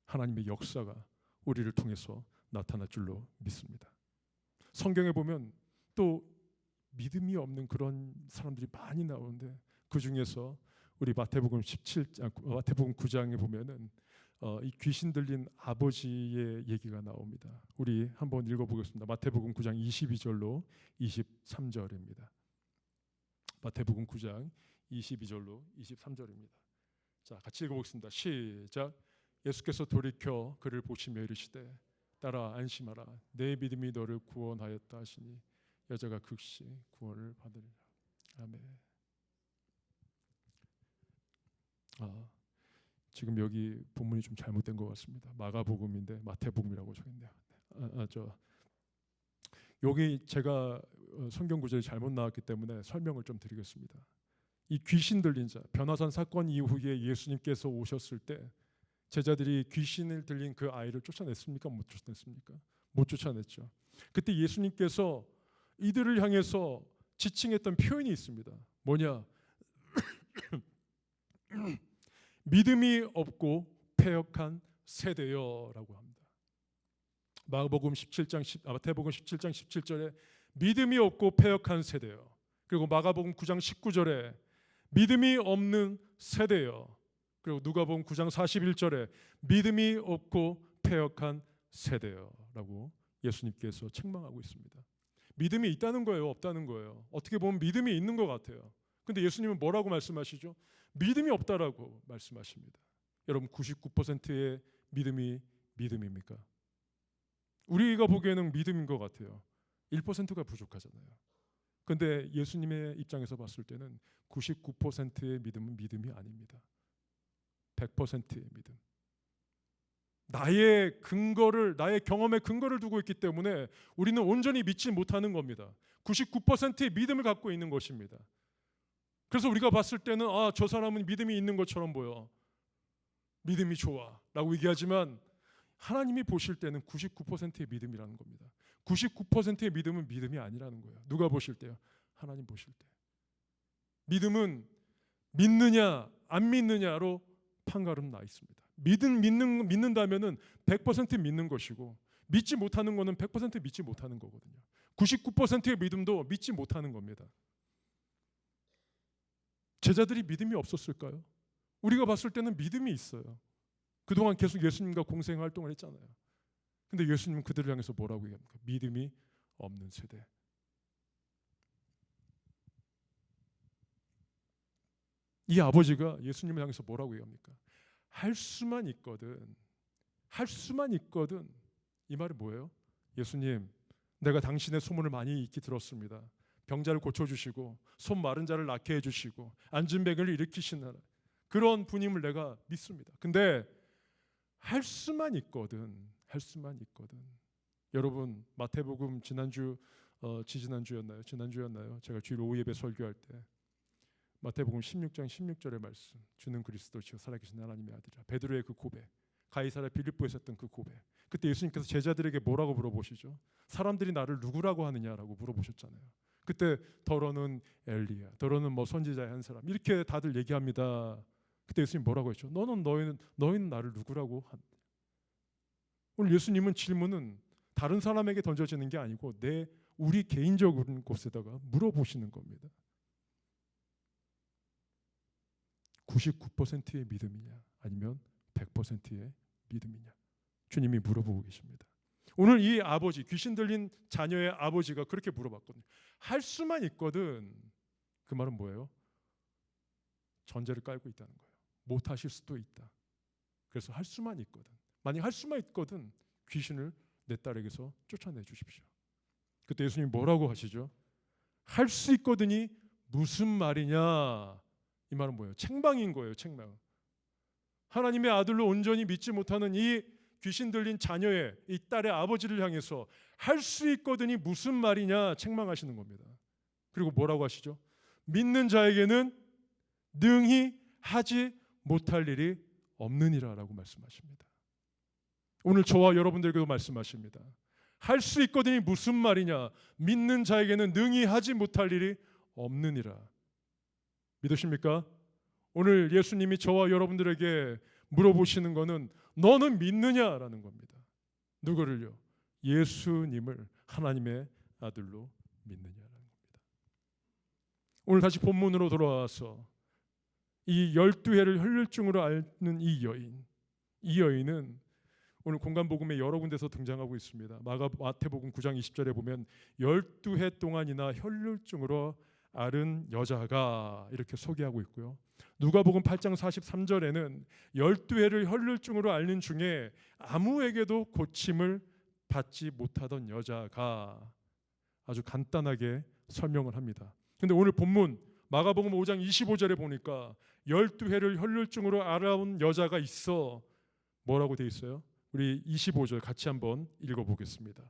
하나님의 역사가 우리를 통해서 나타날 줄로 믿습니다. 성경에 보면 또 믿음이 없는 그런 사람들이 많이 나오는데 그 중에서 우리 마태복음 9장에 보면은 이 귀신 들린 아버지의 얘기가 나옵니다. 우리 한번 읽어보겠습니다. 마태복음 9장 22절로 23절입니다. 마태복음 9장 22절로 23절입니다. 자, 같이 읽어보겠습니다. 시작. 예수께서 돌이켜 그를 보시며 이르시되 딸아 안심하라 내 믿음이 너를 구원하였다 하시니 여자가 극시 구원을 받으리라. 아멘. 지금 여기 본문이 좀 잘못된 것 같습니다. 마가복음인데 마태복음이라고 적했네요. 여기 제가 성경 구절이 잘못 나왔기 때문에 설명을 좀 드리겠습니다. 이 귀신 들린 자 변화산 사건 이후에 예수님께서 오셨을 때 제자들이 귀신을 들린 그 아이를 쫓아냈습니까? 못 쫓아냈습니까? 못 쫓아냈죠. 그때 예수님께서 이들을 향해서 지칭했던 표현이 있습니다. 뭐냐? 믿음이 없고 패역한 세대여라고 합니다. 마태복음 17장 17절에 믿음이 없고 패역한 세대여. 그리고 마가복음 9장 19절에 믿음이 없는 세대여. 그리고 누가복음 9장 41절에 믿음이 없고 패역한 세대여라고 예수님께서 책망하고 있습니다. 믿음이 있다는 거예요, 없다는 거예요? 어떻게 보면 믿음이 있는 것 같아요. 근데 예수님은 뭐라고 말씀하시죠? 믿음이 없다라고 말씀하십니다. 여러분 99%의 믿음이 믿음입니까? 우리가 보기에는 믿음인 것 같아요. 1%가 부족하잖아요. 근데 예수님의 입장에서 봤을 때는 99%의 믿음은 믿음이 아닙니다. 100%의 믿음. 나의 근거를, 나의 경험의 근거를 두고 있기 때문에 우리는 온전히 믿지 못하는 겁니다. 99%의 믿음을 갖고 있는 것입니다. 그래서 우리가 봤을 때는 저 사람은 믿음이 있는 것처럼 보여. 믿음이 좋아 라고 얘기하지만 하나님이 보실 때는 99%의 믿음이라는 겁니다. 99%의 믿음은 믿음이 아니라는 거예요. 누가 보실 때요? 하나님 보실 때. 믿음은 믿느냐 안 믿느냐로 판가름 나 있습니다. 믿는다면은 100% 믿는 것이고 믿지 못하는 거는 100% 믿지 못하는 거거든요. 99%의 믿음도 믿지 못하는 겁니다. 제자들이 믿음이 없었을까요? 우리가 봤을 때는 믿음이 있어요. 그동안 계속 예수님과 공생 활동을 했잖아요. 근데 예수님은 그들을 향해서 뭐라고 얘기합니까? 믿음이 없는 세대. 이 아버지가 예수님을 향해서 뭐라고 얘기합니까? 할 수만 있거든. 할 수만 있거든. 이 말이 뭐예요? 예수님, 내가 당신의 소문을 많이 익히 들었습니다. 병자를 고쳐주시고 손 마른 자를 낫게 해주시고 앉은 백을 일으키시는 그런 분임을 내가 믿습니다. 근데 할 수만 있거든. 할 수만 있거든. 여러분, 마태복음 지난주였나요? 제가 주일 오후 예배 설교할 때 마태복음 16장 16절의 말씀, 주는 그리스도시요 살아계신 하나님의 아들이라. 베드로의 그 고백, 가이사랴 빌립보에서 했던 그 고백. 그때 예수님께서 제자들에게 뭐라고 물어보시죠? 사람들이 나를 누구라고 하느냐라고 물어보셨잖아요. 그때 더러는 엘리야, 더러는 뭐 선지자의 한 사람, 이렇게 다들 얘기합니다. 그때 예수님 뭐라고 했죠? 너희는 나를 누구라고 한? 오늘 예수님은 질문은 다른 사람에게 던져지는 게 아니고 우리 개인적인 곳에다가 물어보시는 겁니다. 99%의 믿음이냐 아니면 100%의 믿음이냐, 주님이 물어보고 계십니다. 오늘 이 아버지, 귀신 들린 자녀의 아버지가 그렇게 물어봤거든요. 할 수만 있거든. 그 말은 뭐예요? 전제를 깔고 있다는 거예요. 못 하실 수도 있다. 그래서 할 수만 있거든. 만약 할 수만 있거든 귀신을 내 딸에게서 쫓아내 주십시오. 그때 예수님이 뭐라고 하시죠? 할 수 있거든이 무슨 말이냐? 이 말은 뭐예요? 책망인 거예요. 책망. 하나님의 아들로 온전히 믿지 못하는 이 귀신 들린 자녀의 이 딸의 아버지를 향해서 할 수 있거든이 무슨 말이냐 책망하시는 겁니다. 그리고 뭐라고 하시죠? 믿는 자에게는 능히 하지 못할 일이 없느니라 라고 말씀하십니다. 오늘 저와 여러분들에게도 말씀하십니다. 할 수 있거든이 무슨 말이냐? 믿는 자에게는 능히 하지 못할 일이 없느니라. 믿으십니까? 오늘 예수님이 저와 여러분들에게 물어보시는 것은 너는 믿느냐라는 겁니다. 누구를요? 예수님을 하나님의 아들로 믿느냐라는 겁니다. 오늘 다시 본문으로 돌아와서 이 12해를 혈류증으로 앓는 이 여인은 오늘 공간복음에 여러 군데서 등장하고 있습니다. 마태복음 9장 20절에 보면 12해 동안이나 혈류증으로 앓은 여자가 이렇게 소개하고 있고요. 누가복음 8장 43절에는 12해를 혈류증으로 앓는 중에 아무에게도 고침을 받지 못하던 여자가 아주 간단하게 설명을 합니다. 근데 오늘 본문 마가복음 5장 25절에 보니까 12해를 혈류증으로 앓아온 여자가 있어. 뭐라고 돼 있어요? 우리 25절 같이 한번 읽어보겠습니다.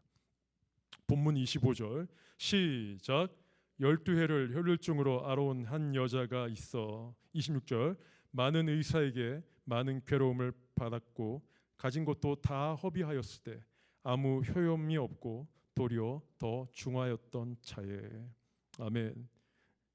본문 25절 시작. 12해를 혈류증으로 앓아온 한 여자가 있어. 26절 많은 의사에게 많은 괴로움을 받았고 가진 것도 다 허비하였을 때 아무 효험이 없고 도리어 더 중하였던 차에. 아멘.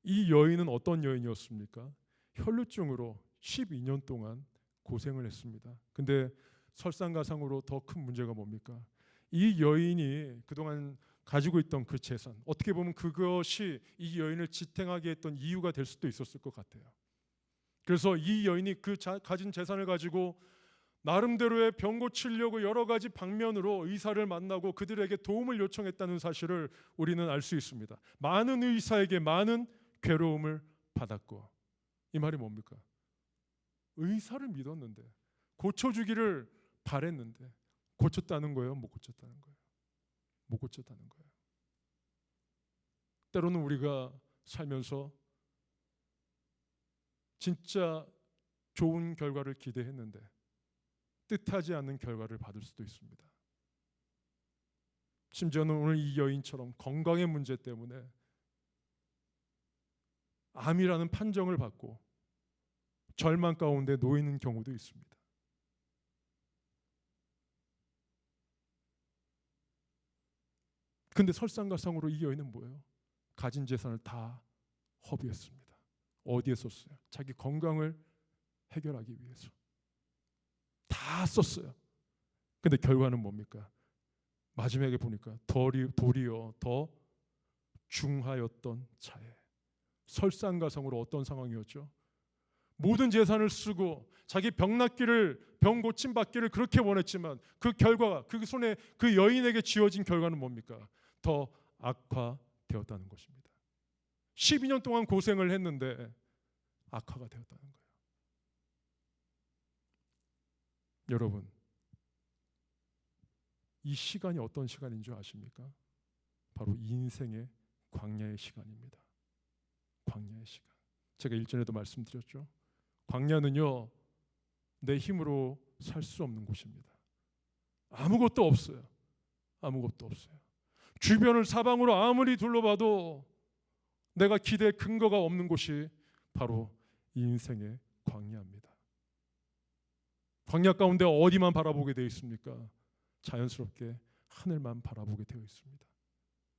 이 여인은 어떤 여인이었습니까? 혈류증으로 12년 동안 고생을 했습니다. 근데 설상가상으로 더 큰 문제가 뭡니까? 이 여인이 그동안 가지고 있던 그 재산, 어떻게 보면 그것이 이 여인을 지탱하게 했던 이유가 될 수도 있었을 것 같아요. 그래서 이 여인이 가진 재산을 가지고 나름대로의 병 고치려고 여러 가지 방면으로 의사를 만나고 그들에게 도움을 요청했다는 사실을 우리는 알 수 있습니다. 많은 의사에게 많은 괴로움을 받았고, 이 말이 뭡니까? 의사를 믿었는데, 고쳐주기를 바랬는데 고쳤다는 거예요? 못 고쳤다는 거예요? 못 고쳤다는 거예요. 때로는 우리가 살면서 진짜 좋은 결과를 기대했는데 뜻하지 않는 결과를 받을 수도 있습니다. 심지어는 오늘 이 여인처럼 건강의 문제 때문에 암이라는 판정을 받고 절망 가운데 놓이는 경우도 있습니다. 근데 설상가상으로 이 여인은 뭐예요? 가진 재산을 다 허비했습니다. 어디에 썼어요? 자기 건강을 해결하기 위해서 다 썼어요. 근데 결과는 뭡니까? 마지막에 보니까 도리어 더 중하였던 차에. 설상가상으로 어떤 상황이었죠? 모든 재산을 쓰고 자기 병 고침 받기를 그렇게 원했지만 그 결과가 그 손에 그 여인에게 지어진 결과는 뭡니까? 더 악화되었다는 것입니다. 12년 동안 고생을 했는데 악화가 되었다는 거예요. 여러분, 이 시간이 어떤 시간인 줄 아십니까? 바로 인생의 광야의 시간입니다. 광야의 시간. 제가 일전에도 말씀드렸죠. 광야는요, 내 힘으로 살 수 없는 곳입니다. 아무것도 없어요. 아무것도 없어요. 주변을 사방으로 아무리 둘러봐도 내가 기댈 근거가 없는 곳이 바로 인생의 광야입니다. 광야 가운데 어디만 바라보게 되어 있습니까? 자연스럽게 하늘만 바라보게 되어 있습니다.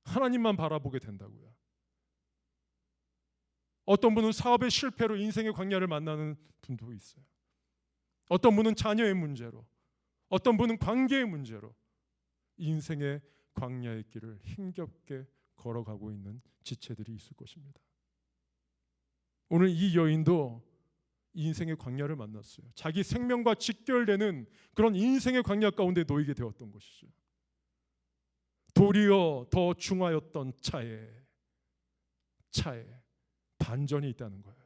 하나님만 바라보게 된다고요. 어떤 분은 사업의 실패로 인생의 광야를 만나는 분도 있어요. 어떤 분은 자녀의 문제로, 어떤 분은 관계의 문제로 인생의 광야의 길을 힘겹게 걸어가고 있는 지체들이 있을 것입니다. 오늘 이 여인도 인생의 광야를 만났어요. 자기 생명과 직결되는 그런 인생의 광야 가운데 놓이게 되었던 것이죠. 도리어 더 중하였던 차에 반전이 있다는 거예요.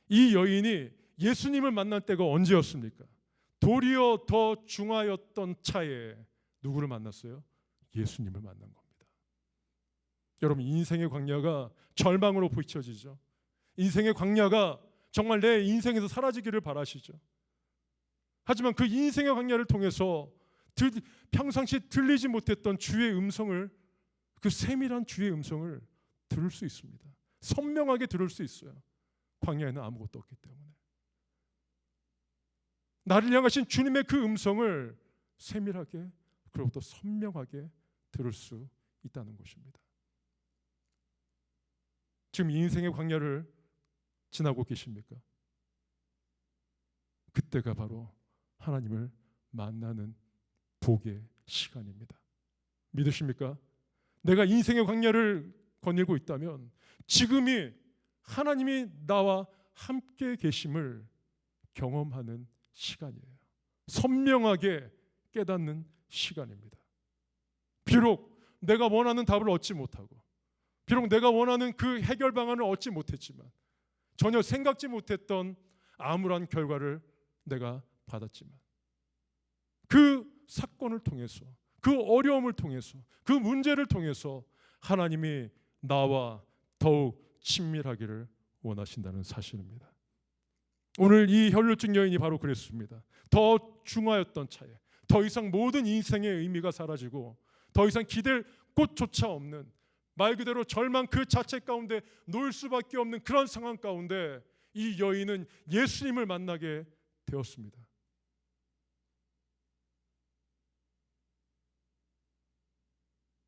이 여인이 예수님을 만날 때가 언제였습니까? 도리어 더 중하였던 차에 누구를 만났어요? 예수님을 만난 겁니다. 여러분, 인생의 광야가 절망으로 비춰지죠. 인생의 광야가 정말 내 인생에서 사라지기를 바라시죠. 하지만 그 인생의 광야를 통해서 평상시 들리지 못했던 주의 음성을, 그 세밀한 주의 음성을 들을 수 있습니다. 선명하게 들을 수 있어요. 광야에는 아무것도 없기 때문에. 나를 향하신 주님의 그 음성을 세밀하게 그리고 또 선명하게 들을 수 있다는 것입니다. 지금 인생의 광야를 지나고 계십니까? 그때가 바로 하나님을 만나는 복의 시간입니다. 믿으십니까? 내가 인생의 광야를 거닐고 있다면 지금이 하나님이 나와 함께 계심을 경험하는 시간이에요. 선명하게 깨닫는 시간입니다. 비록 내가 원하는 답을 얻지 못하고, 비록 내가 원하는 그 해결 방안을 얻지 못했지만, 전혀 생각지 못했던 암울한 결과를 내가 받았지만, 그 사건을 통해서, 그 어려움을 통해서, 그 문제를 통해서 하나님이 나와 더욱 친밀하기를 원하신다는 사실입니다. 오늘 이 혈루증 여인이 바로 그랬습니다. 더 중하였던 차에 더 이상 모든 인생의 의미가 사라지고 더 이상 기댈 곳조차 없는, 말 그대로 절망 그 자체 가운데 놓일 수밖에 없는 그런 상황 가운데 이 여인은 예수님을 만나게 되었습니다.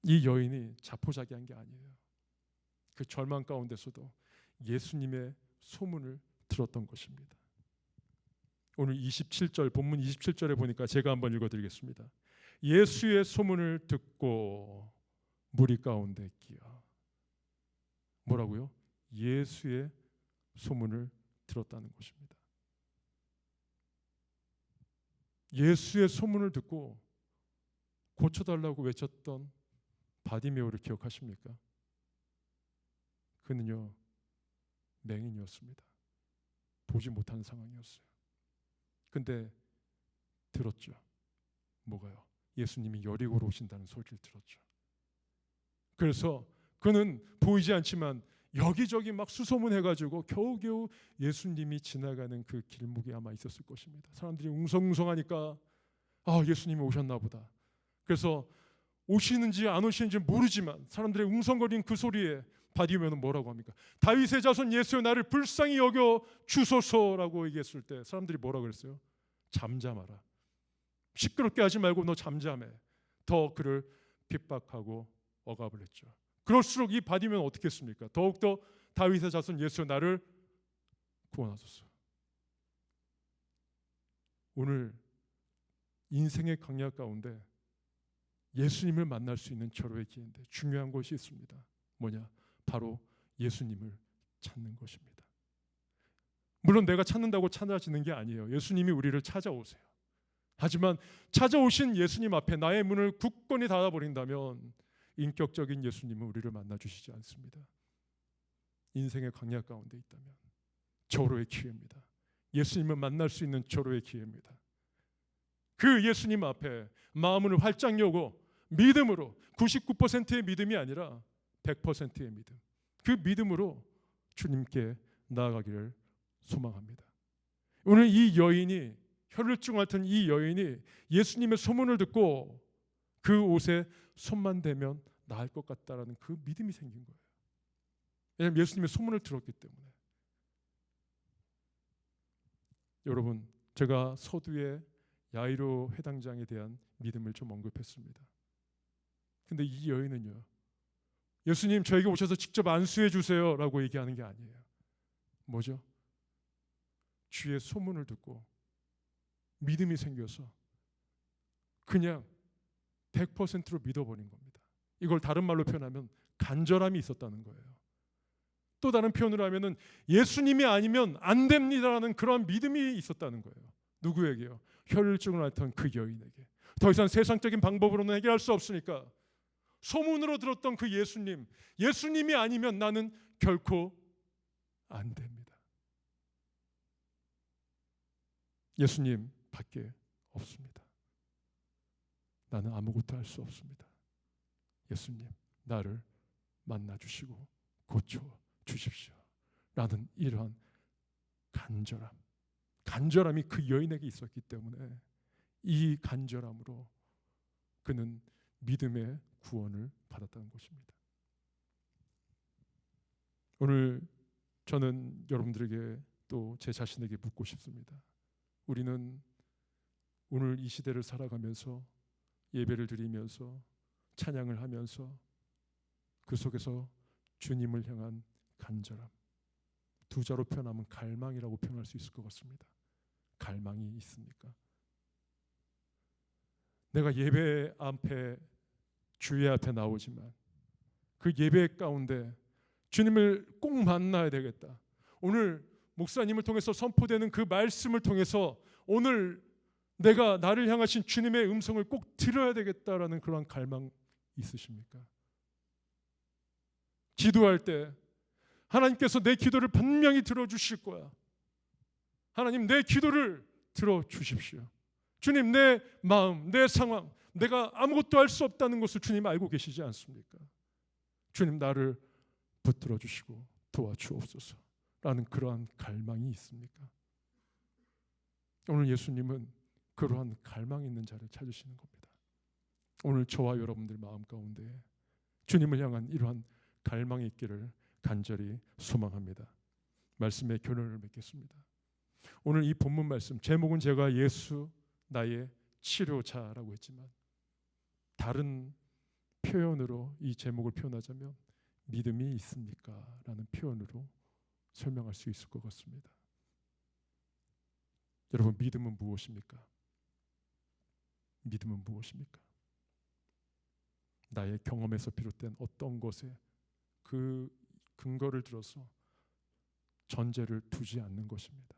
이 여인이 자포자기한 게 아니에요. 그 절망 가운데서도 예수님의 소문을 들었던 것입니다. 오늘 27절, 본문 27절에 보니까 제가 한번 읽어드리겠습니다. 예수의 소문을 듣고 무리 가운데 끼어. 뭐라고요? 예수의 소문을 들었다는 것입니다. 예수의 소문을 듣고 고쳐달라고 외쳤던 바디메오를 기억하십니까? 그는요, 맹인이었습니다. 보지 못하는 상황이었어요. 근데 들었죠. 뭐가요? 예수님이 여리고로 오신다는 소리를 들었죠. 그래서 그는 보이지 않지만 여기저기 막 수소문해가지고 겨우겨우 예수님이 지나가는 그 길목에 아마 있었을 것입니다. 사람들이 웅성웅성하니까 예수님이 오셨나 보다. 그래서 오시는지 안 오시는지 모르지만 사람들의 웅성거리는 그 소리에 바디메오는 뭐라고 합니까? 다윗의 자손 예수여 나를 불쌍히 여겨 주소서라고 얘기했을 때 사람들이 뭐라고 그랬어요? 잠잠하라. 시끄럽게 하지 말고 너 잠잠해. 더 그를 핍박하고 억압을 했죠. 그럴수록 이 바디메오는 어떻게 했습니까? 더욱더 다윗의 자손 예수여 나를 구원하소서. 오늘 인생의 강야 가운데 예수님을 만날 수 있는 절호의 기회인데 중요한 것이 있습니다. 뭐냐? 바로 예수님을 찾는 것입니다. 물론 내가 찾는다고 찾아지는 게 아니에요. 예수님이 우리를 찾아오세요. 하지만 찾아오신 예수님 앞에 나의 문을 굳건히 닫아버린다면 인격적인 예수님은 우리를 만나주시지 않습니다. 인생의 광야 가운데 있다면 절호의 기회입니다. 예수님을 만날 수 있는 절호의 기회입니다. 그 예수님 앞에 마음을 활짝 열고 믿음으로 99%의 믿음이 아니라 100%의 믿음, 그 믿음으로 주님께 나아가기를 소망합니다. 오늘 이 여인이, 혈루증 앓던 이 여인이 예수님의 소문을 듣고 그 옷에 손만 대면 나을 것 같다라는 그 믿음이 생긴 거예요. 왜냐하면 예수님의 소문을 들었기 때문에. 여러분, 제가 서두에 야이로 회당장에 대한 믿음을 좀 언급했습니다. 근데 이 여인은요, 예수님 저에게 오셔서 직접 안수해 주세요 라고 얘기하는 게 아니에요. 뭐죠? 주의 소문을 듣고 믿음이 생겨서 그냥 100%로 믿어버린 겁니다. 이걸 다른 말로 표현하면 간절함이 있었다는 거예요. 또 다른 표현으로 하면은 예수님이 아니면 안 됩니다라는 그런 믿음이 있었다는 거예요. 누구에게요? 혈증을 앓던 그 여인에게. 더 이상 세상적인 방법으로는 해결할 수 없으니까 소문으로 들었던 그 예수님, 예수님이 아니면 나는 결코 안 됩니다. 예수님 밖에 없습니다. 나는 아무것도 할 수 없습니다. 예수님, 나를 만나주시고 고쳐 주십시오 라는 이러한 간절함이 그 여인에게 있었기 때문에 이 간절함으로 그는 믿음의 구원을 받았다는 것입니다. 오늘 저는 여러분들에게 또 제 자신에게 묻고 싶습니다. 우리는 오늘 이 시대를 살아가면서 예배를 드리면서 찬양을 하면서 그 속에서 주님을 향한 간절함, 두 자로 표현하면 갈망이라고 표현할 수 있을 것 같습니다. 갈망이 있습니까? 내가 예배 앞에, 주의 앞에 나오지만 그 예배 가운데 주님을 꼭 만나야 되겠다. 오늘 목사님을 통해서 선포되는 그 말씀을 통해서 오늘 내가 나를 향하신 주님의 음성을 꼭 들어야 되겠다라는 그런 갈망 있으십니까? 기도할 때 하나님께서 내 기도를 분명히 들어주실 거야. 하나님, 내 기도를 들어주십시오. 주님, 내 마음, 내 상황, 내가 아무것도 할 수 없다는 것을 주님 알고 계시지 않습니까? 주님, 나를 붙들어 주시고 도와주옵소서 라는 그러한 갈망이 있습니까? 오늘 예수님은 그러한 갈망 있는 자를 찾으시는 겁니다. 오늘 저와 여러분들 마음 가운데 주님을 향한 이러한 갈망이 있기를 간절히 소망합니다. 말씀의 결론을 맺겠습니다. 오늘 이 본문 말씀 제목은 제가 예수 나의 치료자라고 했지만 다른 표현으로 이 제목을 표현하자면 믿음이 있습니까? 라는 표현으로 설명할 수 있을 것 같습니다. 여러분, 믿음은 무엇입니까? 믿음은 무엇입니까? 나의 경험에서 비롯된 어떤 것에 그 근거를 들어서 전제를 두지 않는 것입니다.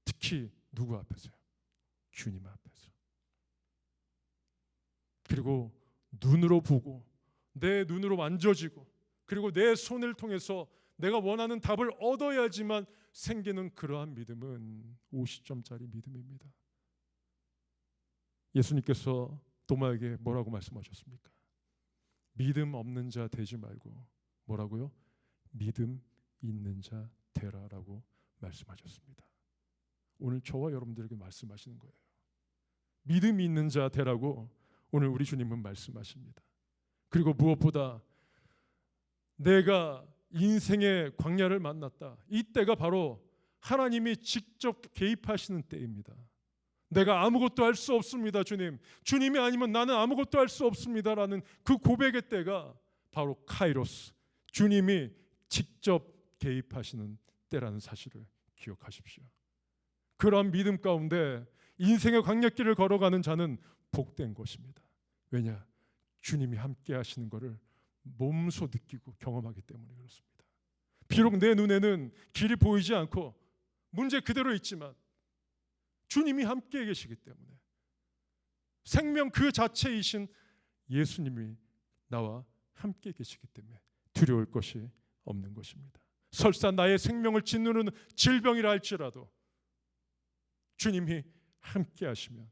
특히 누구 앞에서요? 주님 앞에서. 그리고 눈으로 보고 내 눈으로 만져지고 그리고 내 손을 통해서 내가 원하는 답을 얻어야지만 생기는 그러한 믿음은 50점짜리 믿음입니다. 예수님께서 도마에게 뭐라고 말씀하셨습니까? 믿음 없는 자 되지 말고 뭐라고요? 믿음 있는 자 되라라고 말씀하셨습니다. 오늘 저와 여러분들에게 말씀하시는 거예요. 믿음이 있는 자 되라고 오늘 우리 주님은 말씀하십니다. 그리고 무엇보다 내가 인생의 광야를 만났다. 이때가 바로 하나님이 직접 개입하시는 때입니다. 내가 아무것도 할 수 없습니다, 주님. 주님이 아니면 나는 아무것도 할 수 없습니다라는 그 고백의 때가 바로 카이로스, 주님이 직접 개입하시는 때라는 사실을 기억하십시오. 그러한 믿음 가운데 인생의 광야길을 걸어가는 자는 복된 것입니다. 왜냐? 주님이 함께 하시는 것을 몸소 느끼고 경험하기 때문에 그렇습니다. 비록 내 눈에는 길이 보이지 않고 문제 그대로 있지만 주님이 함께 계시기 때문에, 생명 그 자체이신 예수님이 나와 함께 계시기 때문에 두려울 것이 없는 것입니다. 설사 나의 생명을 짓누르는 질병이라 할지라도 주님이 함께 하시면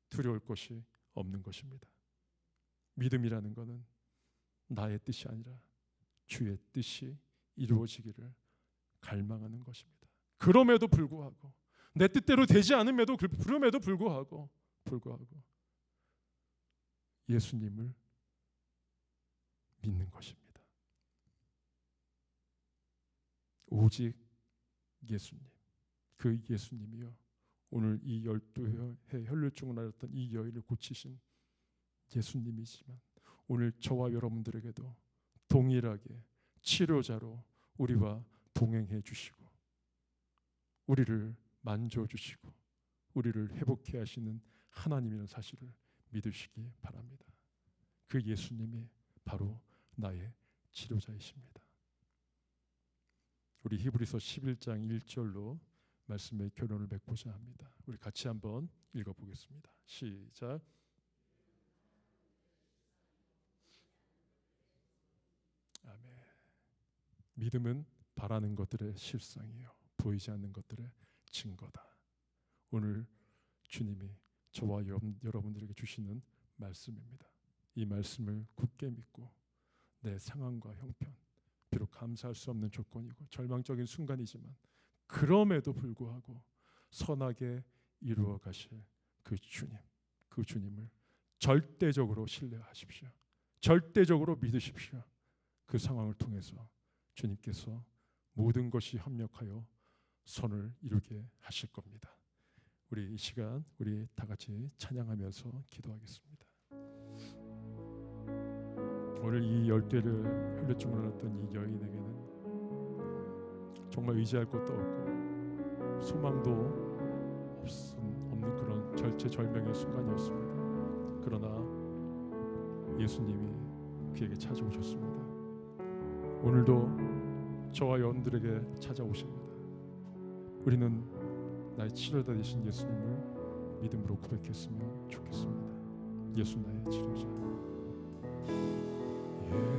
두려울 것이 없는 것입니다. 믿음이라는 것은 나의 뜻이 아니라 주의 뜻이 이루어지기를 갈망하는 것입니다. 그럼에도 불구하고, 내 뜻대로 되지 않음에도 그럼에도 불구하고 예수님을 믿는 것입니다. 오직 예수님, 그 예수님이요, 오늘 이 12해 혈루증을 앓았던 이 여인을 고치신 예수님이지만 오늘 저와 여러분들에게도 동일하게 치료자로 우리와 동행해 주시고 우리를 만져주시고 우리를 회복해 하시는 하나님이라는 사실을 믿으시기 바랍니다. 그 예수님이 바로 나의 치료자이십니다. 우리 히브리서 11장 1절로 말씀의 결론을 맺고자 합니다. 우리 같이 한번 읽어보겠습니다. 시작. 아멘. 믿음은 바라는 것들의 실상이요 보이지 않는 것들의 증거다. 오늘 주님이 저와 여러분들에게 주시는 말씀입니다. 이 말씀을 굳게 믿고 내 상황과 형편, 비록 감사할 수 없는 조건이고 절망적인 순간이지만 그럼에도 불구하고 선하게 이루어 가실 그 주님, 그 주님을 절대적으로 신뢰하십시오. 절대적으로 믿으십시오. 그 상황을 통해서 주님께서 모든 것이 협력하여 선을 이루게 하실 겁니다. 우리 이 시간 우리 다 같이 찬양하면서 기도하겠습니다. 오늘 이 열대를 혈루증을 앓았던 이 여인에게는 정말 의지할 것도 없고 소망도 없는 그런 절체절명의 순간이었습니다. 그러나 예수님이 그에게 찾아오셨습니다. 오늘도 저와 여러분들에게 찾아오십니다. 우리는 나의 치료자 되신 예수님을 믿음으로 고백했으면 좋겠습니다. 예수 나의 치료자.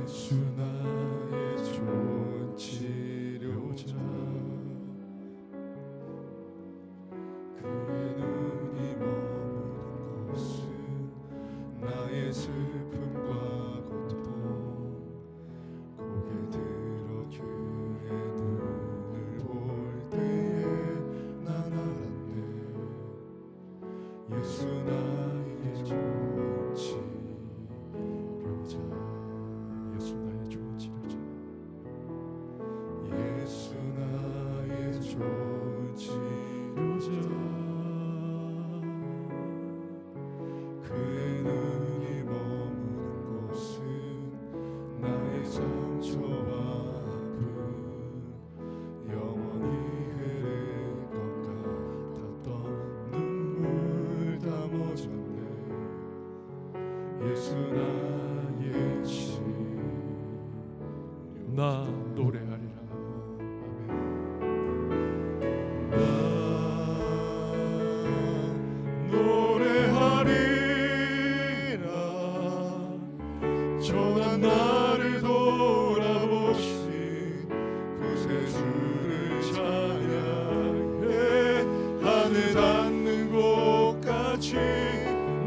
예수 나의 좋은 치료자, 그의 눈이 머무는 곳은 나의 슬픔과 고통, 고개 들어 그의 눈을 볼 때에 난 알았네. 예수 나의 좋은 치료자, 예수 나의 좋은 치료자. 예수 나의 좋은 치료자, 그의 눈이 머무는 곳은 나의 상처와 아픔, 영원히 흐를 것 같았던 눈물 다 멎었네. 예수 나의 치료자, 나 노래하리라. 노래하리라. 전한 나를 돌아보신 그새 주를 찬양해. 하늘 닿는 곳까지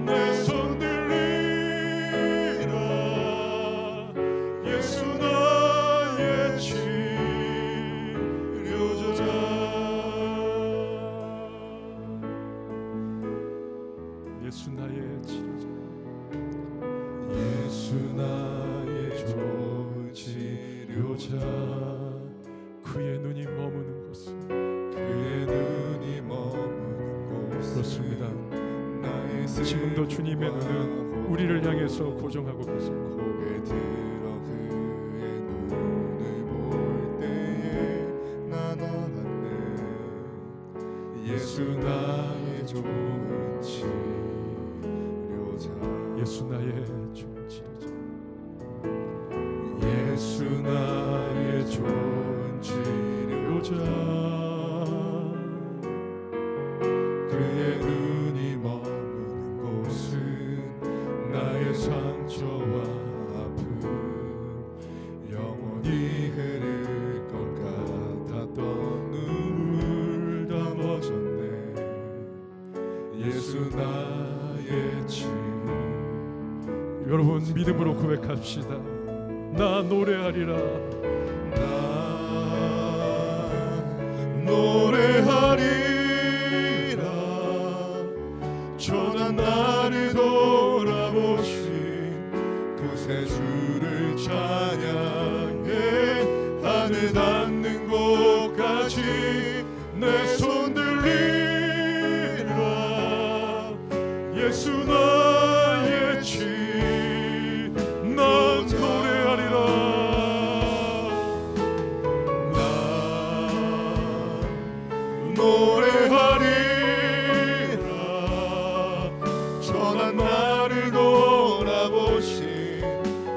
내 손 들리라. 예수 나의 치료자, 예수 나의 치료자. 예수 나의 좋은 치료자, 그의 눈이 머무는 곳은 그의 눈이 머무는 곳은 그렇습니다. 나의 지금도 주님의 눈은 우리를 향해서 고정하고 계세요. 고개 들어 그의 눈을 볼 때에 난 알았네. 예수 나의 좋은 치료자, 예수 나의 좋은 치료자. 예수 나의 좋은 치료자, 나의 상처와 아픔 영원히 흐를 것 같았던 눈물 다 멎었네. 예수 나의 주. 여러분 믿음으로 고백합시다. 나 노래하리라. 나 노래하리라. 전한 나를 돌아보신 그새 주를 찬양해. 하늘 닿는 곳까지 내 손 들리라. 예수 나의 주. 난 노래하리라. 난 노래하리라. 전한 나를 돌아보신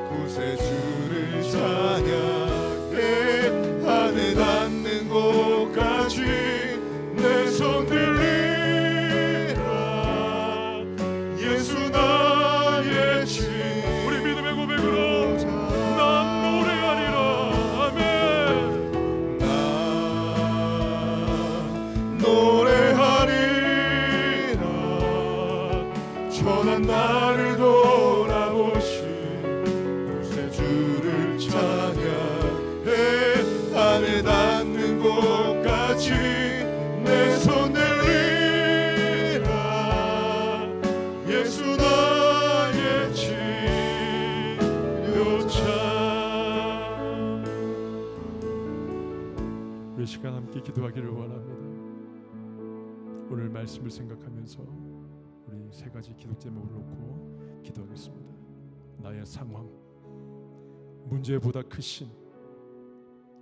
구세주를 찬양해. 하늘 닿는 곳까지 내 손 들리라. 예수 나의 주. 우리 믿음의 고백으로 난 노래하리라. 아멘. 난 노래하리라. 전한 나를 돌아보신 구세주를 찬양해. 하늘 닿는 곳까지 내 손 들리라. 예수 나의 치료자. 이 시간 함께 기도하기를 원합니다. 오늘 말씀을 생각하면서 우리 세 가지 기도 제목을 놓고 기도하겠습니다. 나의 상황, 문제보다 크신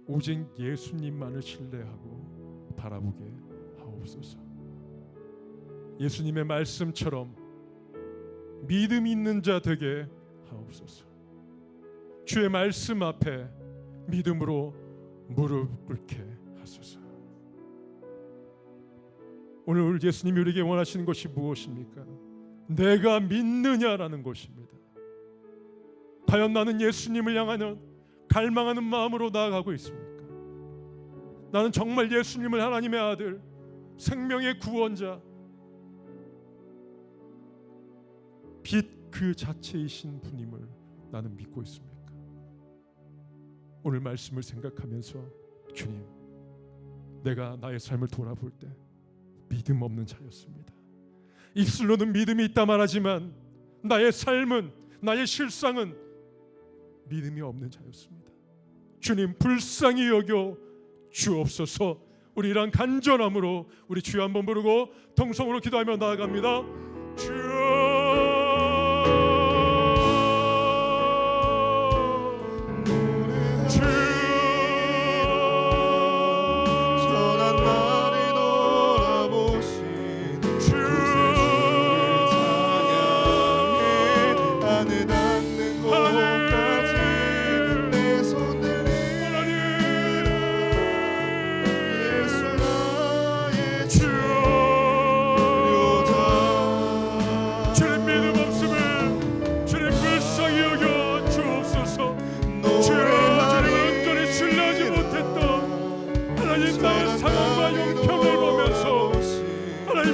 오직 예수님만을 신뢰하고 바라보게 하옵소서. 예수님의 말씀처럼 믿음 있는 자 되게 하옵소서. 주의 말씀 앞에 믿음으로 무릎 꿇게 하소서. 오늘 예수님이 우리에게 원하시는 것이 무엇입니까? 내가 믿느냐라는 것입니다. 과연 나는 예수님을 향하는 갈망하는 마음으로 나아가고 있습니까? 나는 정말 예수님을 하나님의 아들, 생명의 구원자, 빛 그 자체이신 분임을 나는 믿고 있습니까? 오늘 말씀을 생각하면서 주님, 내가 나의 삶을 돌아볼 때 믿음 없는 자였습니다. 입술로는 믿음이 있다 말하지만 나의 삶은, 나의 실상은 믿음이 없는 자였습니다. 주님, 불쌍히 여겨 주옵소서. 우리 이런 간절함으로 우리 주여 한번 부르고 통성으로 기도하며 나아갑니다. 주여,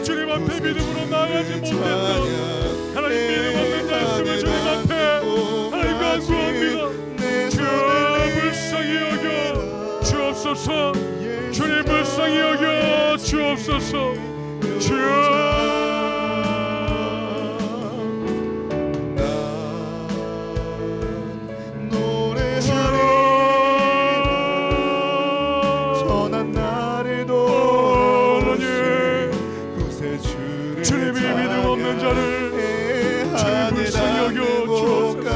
주님 앞에 믿음으로 나아가지 못했던 하나님 믿음 없는 자였음을 주님 앞에 하나님 간구합니다. 주여, 불쌍히 여겨 주옵소서. 주님, 불쌍히 여겨 주옵소서. 주여, 주님이 믿음 없는 자를 주님 불쌍히 여겨 주옵소서.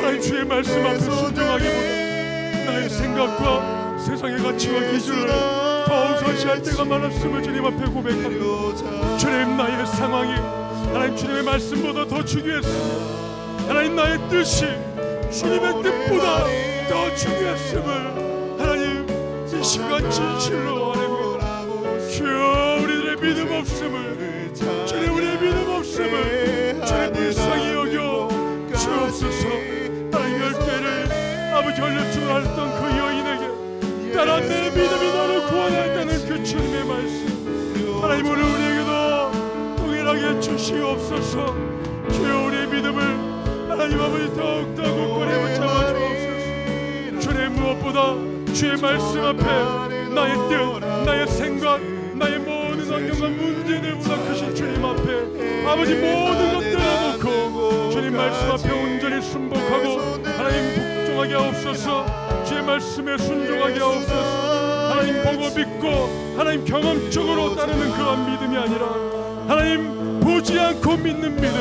하나님, 주의 말씀 앞에 순종하기보다 나의 생각과 세상의 가치와 기준을 더 우선시할 때가 많았음을 주님 앞에 고백합니다. 주님, 나의 상황이 하나님 주님의 말씀보다 더 중요했습니다. 하나님, 나의 뜻이 주님의 뜻보다 더 중요했음을 하나님 이 시간 진실로 아뢰고, 주여, 우리들의 믿음 없음을, 주님, 우리의 믿음 없음을 주님 불쌍히 여겨 아버지 헐레춤을 하던 그 여인에게 따라 내 믿음이 너를 구원했다는 그 주님의 말씀 하나님 오늘 우리에게도 동일하게 주시옵소서. 주여 우리의 믿음을 하나님 아버지 더욱더 굳건히 붙잡아 주옵소서. 주님 무엇보다 주의 말씀 앞에 나의 뜻 나의 생각 나의 모든 환경과 문제들보다 크신 주님 앞에 아버지 모든 것들을 놓고 주님 말씀 앞에 온전히 순복하고 하나님 복종하게 하옵소서. 주의 말씀에 순종하게 하옵소서. 하나님 보고 믿고 하나님 경험적으로 따르는 그런 믿음이 아니라 하나님 보지 않고 믿는 믿음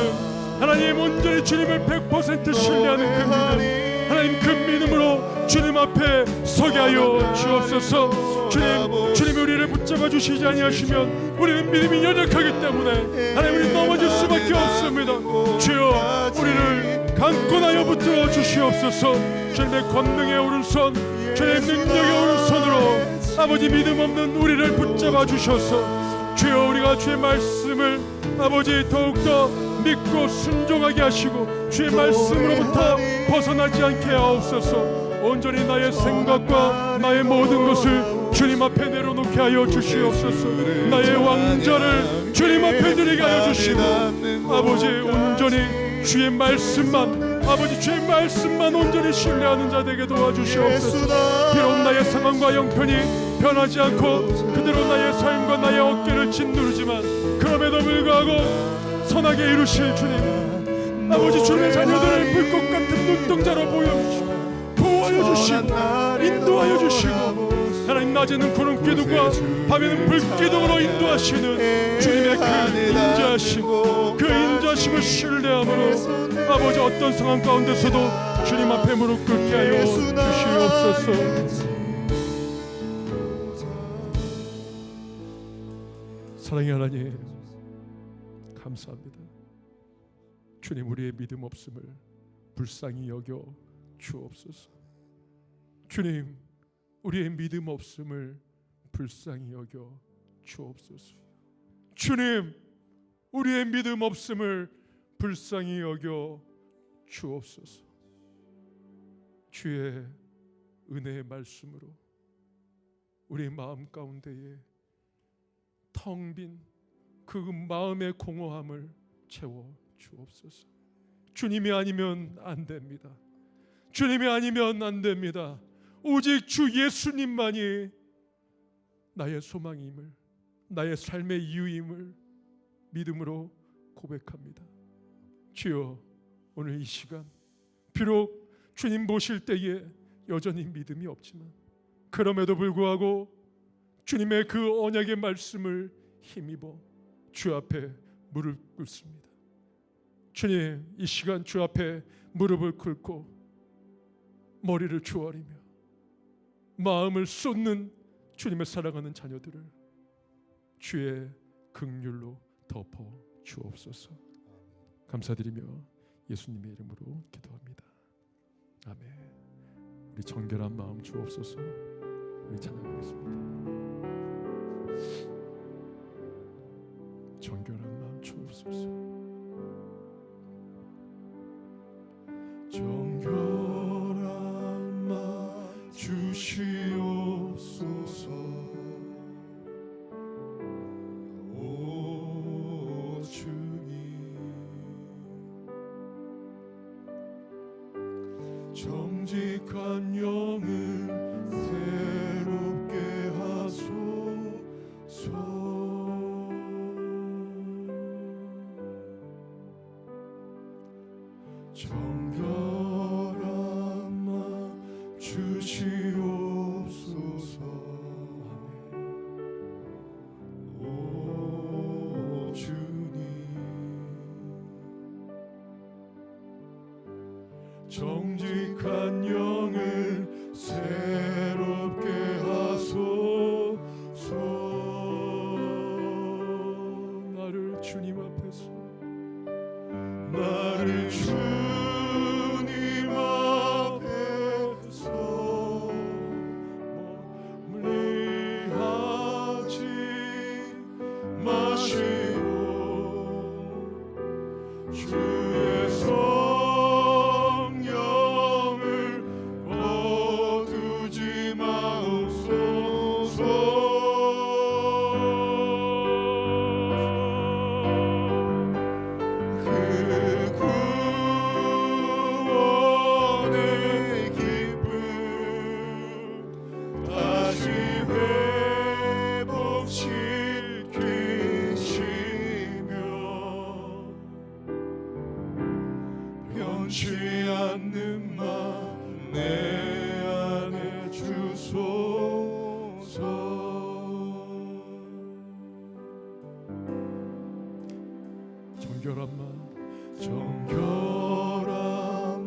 하나님 온전히 주님을 100% 신뢰하는 그 믿음 하나님 그 믿음으로 주님 앞에 서게 하여 주옵소서. 주님이 우리를 붙잡아 주시지 아니하시면 우리는 믿음이 연약하기 때문에 하나님 우리 넘어질 수밖에 없습니다. 주여 우리를 강권하여 붙들어 주시옵소서. 주님의 권능의 오른손 주님의 능력의 오른손으로 아버지 믿음 없는 우리를 붙잡아 주셔서 주여 우리가 주의 말씀을 아버지 더욱더 믿고 순종하게 하시고 주의 말씀으로부터 벗어나지 않게 하옵소서. 온전히 나의 생각과 나의 모든 것을 주님 앞에 내려놓게 하여 주시옵소서. 나의 왕자를 주님 앞에 드리게 하여 주시고 아버지 온전히 주의 말씀만 아버지 주의 말씀만 온전히 신뢰하는 자 되게 도와주시옵소서. 비록 나의 상황과 형편이 변하지 않고 그대로 나의 삶과 나의 어깨를 짓누르지만 그럼에도 불구하고 선하게 이루실 주님 아버지 주님의 자녀들을 불꽃 같은 눈동자로 보여주시고 보호하여 주시고 인도하여 주시고 하나님 낮에는 구름 기둥과 밤에는 불 기둥으로 인도하시는 주님의 그 인자심을 신뢰함으로 아버지 어떤 상황 가운데서도 주님 앞에 무릎 꿇게 하여 주시옵소서. 사랑의 하나님 감사합니다. 주님 우리의 믿음 없음을 불쌍히 여겨 주옵소서. 주님 우리의 믿음 없음을 불쌍히 여겨 주옵소서. 주님 우리의 믿음 없음을 불쌍히 여겨 주옵소서. 주의 은혜의 말씀으로 우리 마음 가운데에 텅 빈 그 마음의 공허함을 채워 주옵소서. 주님이 아니면 안 됩니다. 주님이 아니면 안 됩니다. 오직 주 예수님만이 나의 소망임을 나의 삶의 이유임을 믿음으로 고백합니다. 주여 오늘 이 시간 비록 주님 보실 때에 여전히 믿음이 없지만 그럼에도 불구하고 주님의 그 언약의 말씀을 힘입어 주 앞에 무릎 꿇습니다. 주님 이 시간 주 앞에 무릎을 꿇고 머리를 조아리며 마음을 쏟는 주님의 사랑하는 자녀들을 주의 긍휼로 덮어 주옵소서. 감사드리며 예수님의 이름으로 기도합니다. 아멘. 우리 정결한 마음 주옵소서. 우리 찬양하겠습니다. 정결한 마음 주옵소서. 정결한 마음 주시옵소서. 오 주님 정직한 영을 새롭게 하소서. 정결한 마음 주시옵소서. 오 주님 정직한 영을 새롭게 하소서. 나를 주님 앞에서 나를 주님 앞에서 멀리하지 마시고 주의 성령을 변치 않는 마음 내 안에 주소서. 정결한 마음 정결한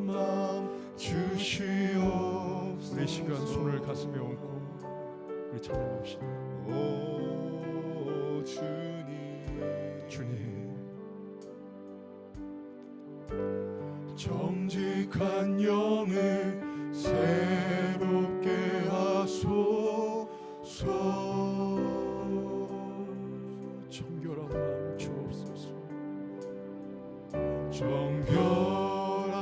마음 주시옵소서. 이 시간 손을 가슴에 얹고 우리 찬양합시다. 오 주님 정직한 영을 새롭게 하소서. 정결한 마음 주옵소서. 정결한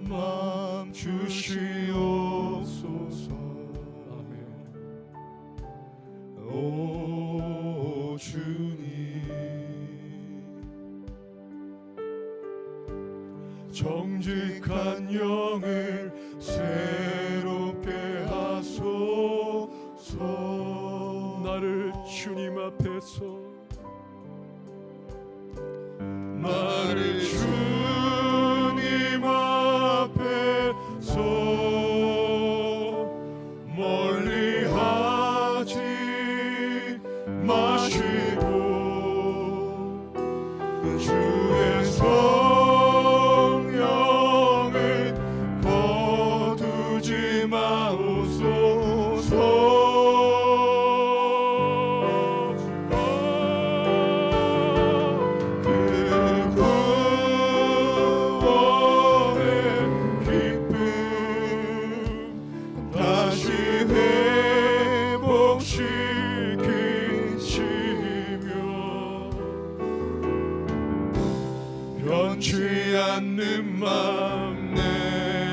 마음 주시옵소서. 아멘. 오 주님 정직한 영을 새롭게 하소서. 나를 주님 앞에서 나를 주님 앞에서 멀리하지 마시고 주의 성령을 거두지 마옵소서. 변치 않는 마음 내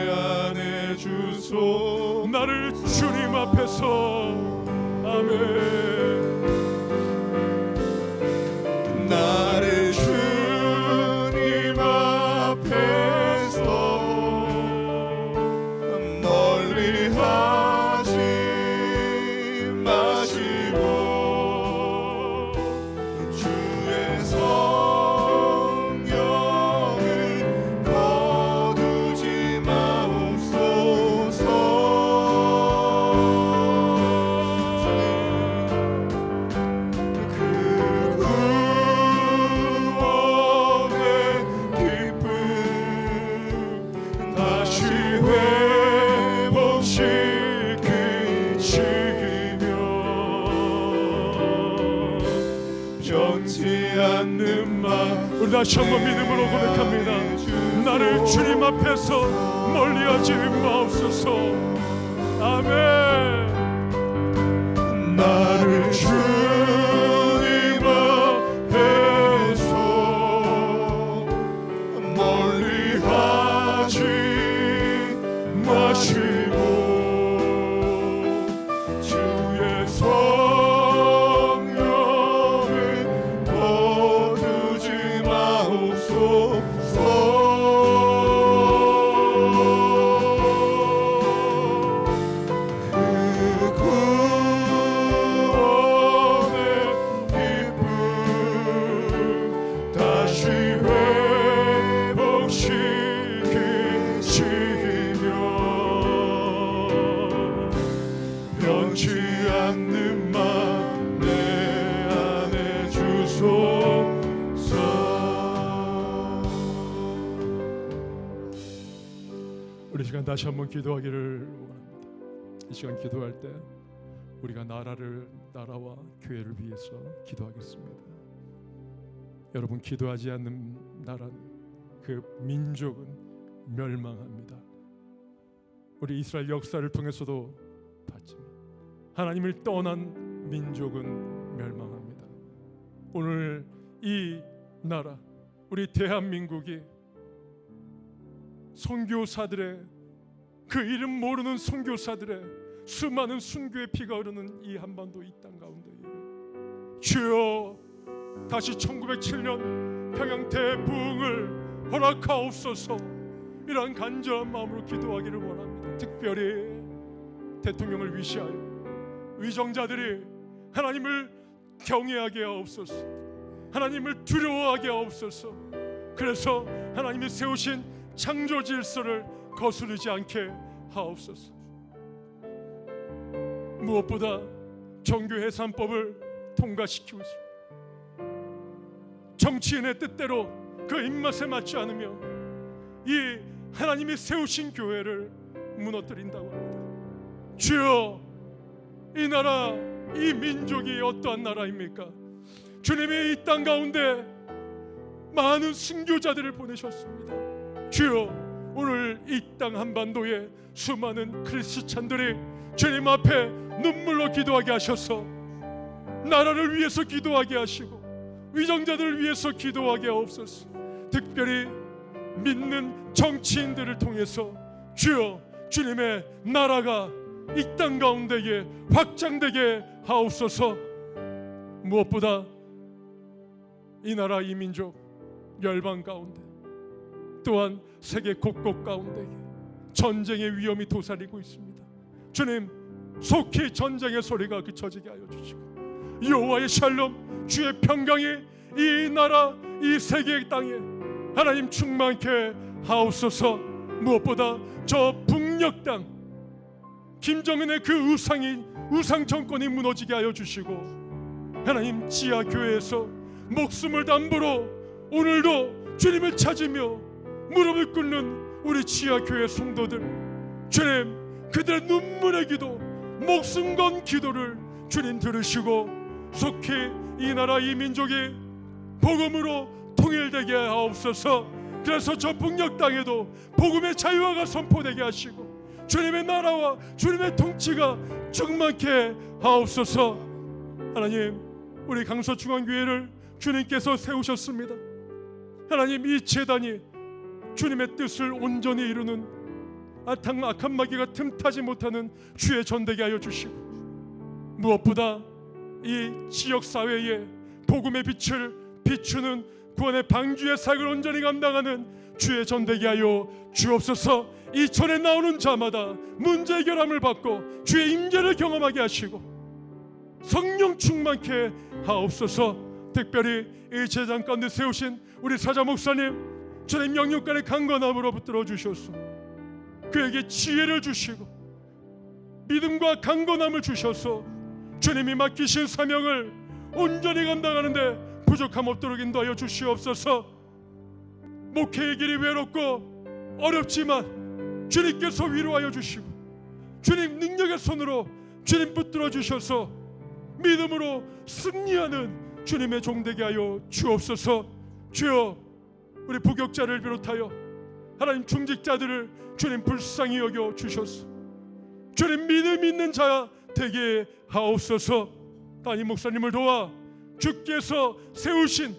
안에 주소. 나를 주님 앞에서 아멘. 나를 주님 앞에서 멀리하지 마시고 주의 성령을 거두지 마옵소서. 그 구원의 기쁨 다시 회복시키시며 변치 않는 마음 우리 다시 한번 믿음으로 고백합니다. 나를 주님 앞에서 멀리하지 마옵소서. 아멘. 나를 주님 앞에서 멀리하지 마시고 주의 성령을 거두지 마옵소서. 변치 않는 마음 내 안에 주소서. 우리 시간 다시 한번 기도하기를 원합니다. 이 시간 기도할 때 우리가 나라와 교회를 위해서 기도하겠습니다. 여러분, 기도하지 않는 나라는, 그 민족은 멸망합니다. 우리 이스라엘 역사를 통해서도 봤지만 하나님을 떠난 민족은 멸망합니다. 오늘 이 나라, 우리 대한민국이 선교사들의, 그 이름 모르는 선교사들의 수많은 순교의 피가 흐르는 이 한반도 이 땅 가운데에 주여 다시 1907년 평양 대부흥을 허락하옵소서. 이러한 간절한 마음으로 기도하기를 원합니다. 특별히 대통령을 위시하여 위정자들이 하나님을 경외하게 하옵소서. 하나님을 두려워하게 하옵소서. 그래서 하나님이 세우신 창조 질서를 거스르지 않게 하옵소서. 무엇보다 정교해산법을 통과시키고 있습니다. 정치인의 뜻대로 그 입맛에 맞지 않으며 이 하나님이 세우신 교회를 무너뜨린다고 합니다. 주여, 이 나라, 이 민족이 어떠한 나라입니까? 주님이 이 땅 가운데 많은 순교자들을 보내셨습니다. 주여, 오늘 이 땅 한반도에 수많은 크리스찬들이 주님 앞에 눈물로 기도하게 하셔서 나라를 위해서 기도하게 하시고 위정자들을 위해서 기도하게 하옵소서. 특별히 믿는 정치인들을 통해서 주여, 주님의 나라가 이 땅 가운데에 확장되게 하옵소서. 무엇보다 이 나라, 이 민족, 열방 가운데 또한 세계 곳곳 가운데 전쟁의 위험이 도사리고 있습니다. 주님, 속히 전쟁의 소리가 그쳐지게 하여 주시고 여호와의 샬롬, 주의 평강이 이 나라, 이 세계 땅에 하나님 충만케 하옵소서. 무엇보다 저 북녘 땅 김정은의 그 우상 정권이 무너지게 하여 주시고 하나님, 지하 교회에서 목숨을 담보로 오늘도 주님을 찾으며 무릎을 꿇는 우리 지하 교회 성도들, 주님, 그들의 눈물의 기도, 목숨 건 기도를 주님 들으시고 속히 이 나라, 이 민족이 복음으로 통일되게 하옵소서. 그래서 저 북녘 땅에도 복음의 자유화가 선포되게 하시고 주님의 나라와 주님의 통치가 충만케 하옵소서. 하나님, 우리 강서중앙교회를 주님께서 세우셨습니다. 하나님, 이 제단이 주님의 뜻을 온전히 이루는 악한 마귀가 틈타지 못하는 주의 전되게 하여 주시고 무엇보다 이 지역사회에 복음의 빛을 비추는 구원의 방주의 사역을 온전히 감당하는 주의 전되게 하여 주옵소서. 이 전에 나오는 자마다 문제 해결함을 받고 주의 임재를 경험하게 하시고 성령 충만케 하옵소서. 특별히 이 제단 가운데 세우신 우리 사자 목사님, 주님 영육간의 강건함으로 붙들어 주셔서 그에게 지혜를 주시고 믿음과 강건함을 주셔서 주님이 맡기신 사명을 온전히 감당하는데 부족함 없도록 인도하여 주시옵소서. 목회의 길이 외롭고 어렵지만 주님께서 위로하여 주시고 주님 능력의 손으로 주님 붙들어 주셔서 믿음으로 승리하는 주님의 종되게 하여 주옵소서. 주여, 우리 부격자를 비롯하여 하나님 중직자들을 주님 불쌍히 여겨 주셔서 주님 믿음 있는 자 되게 하옵소서. 담임 목사님을 도와 주께서 세우신,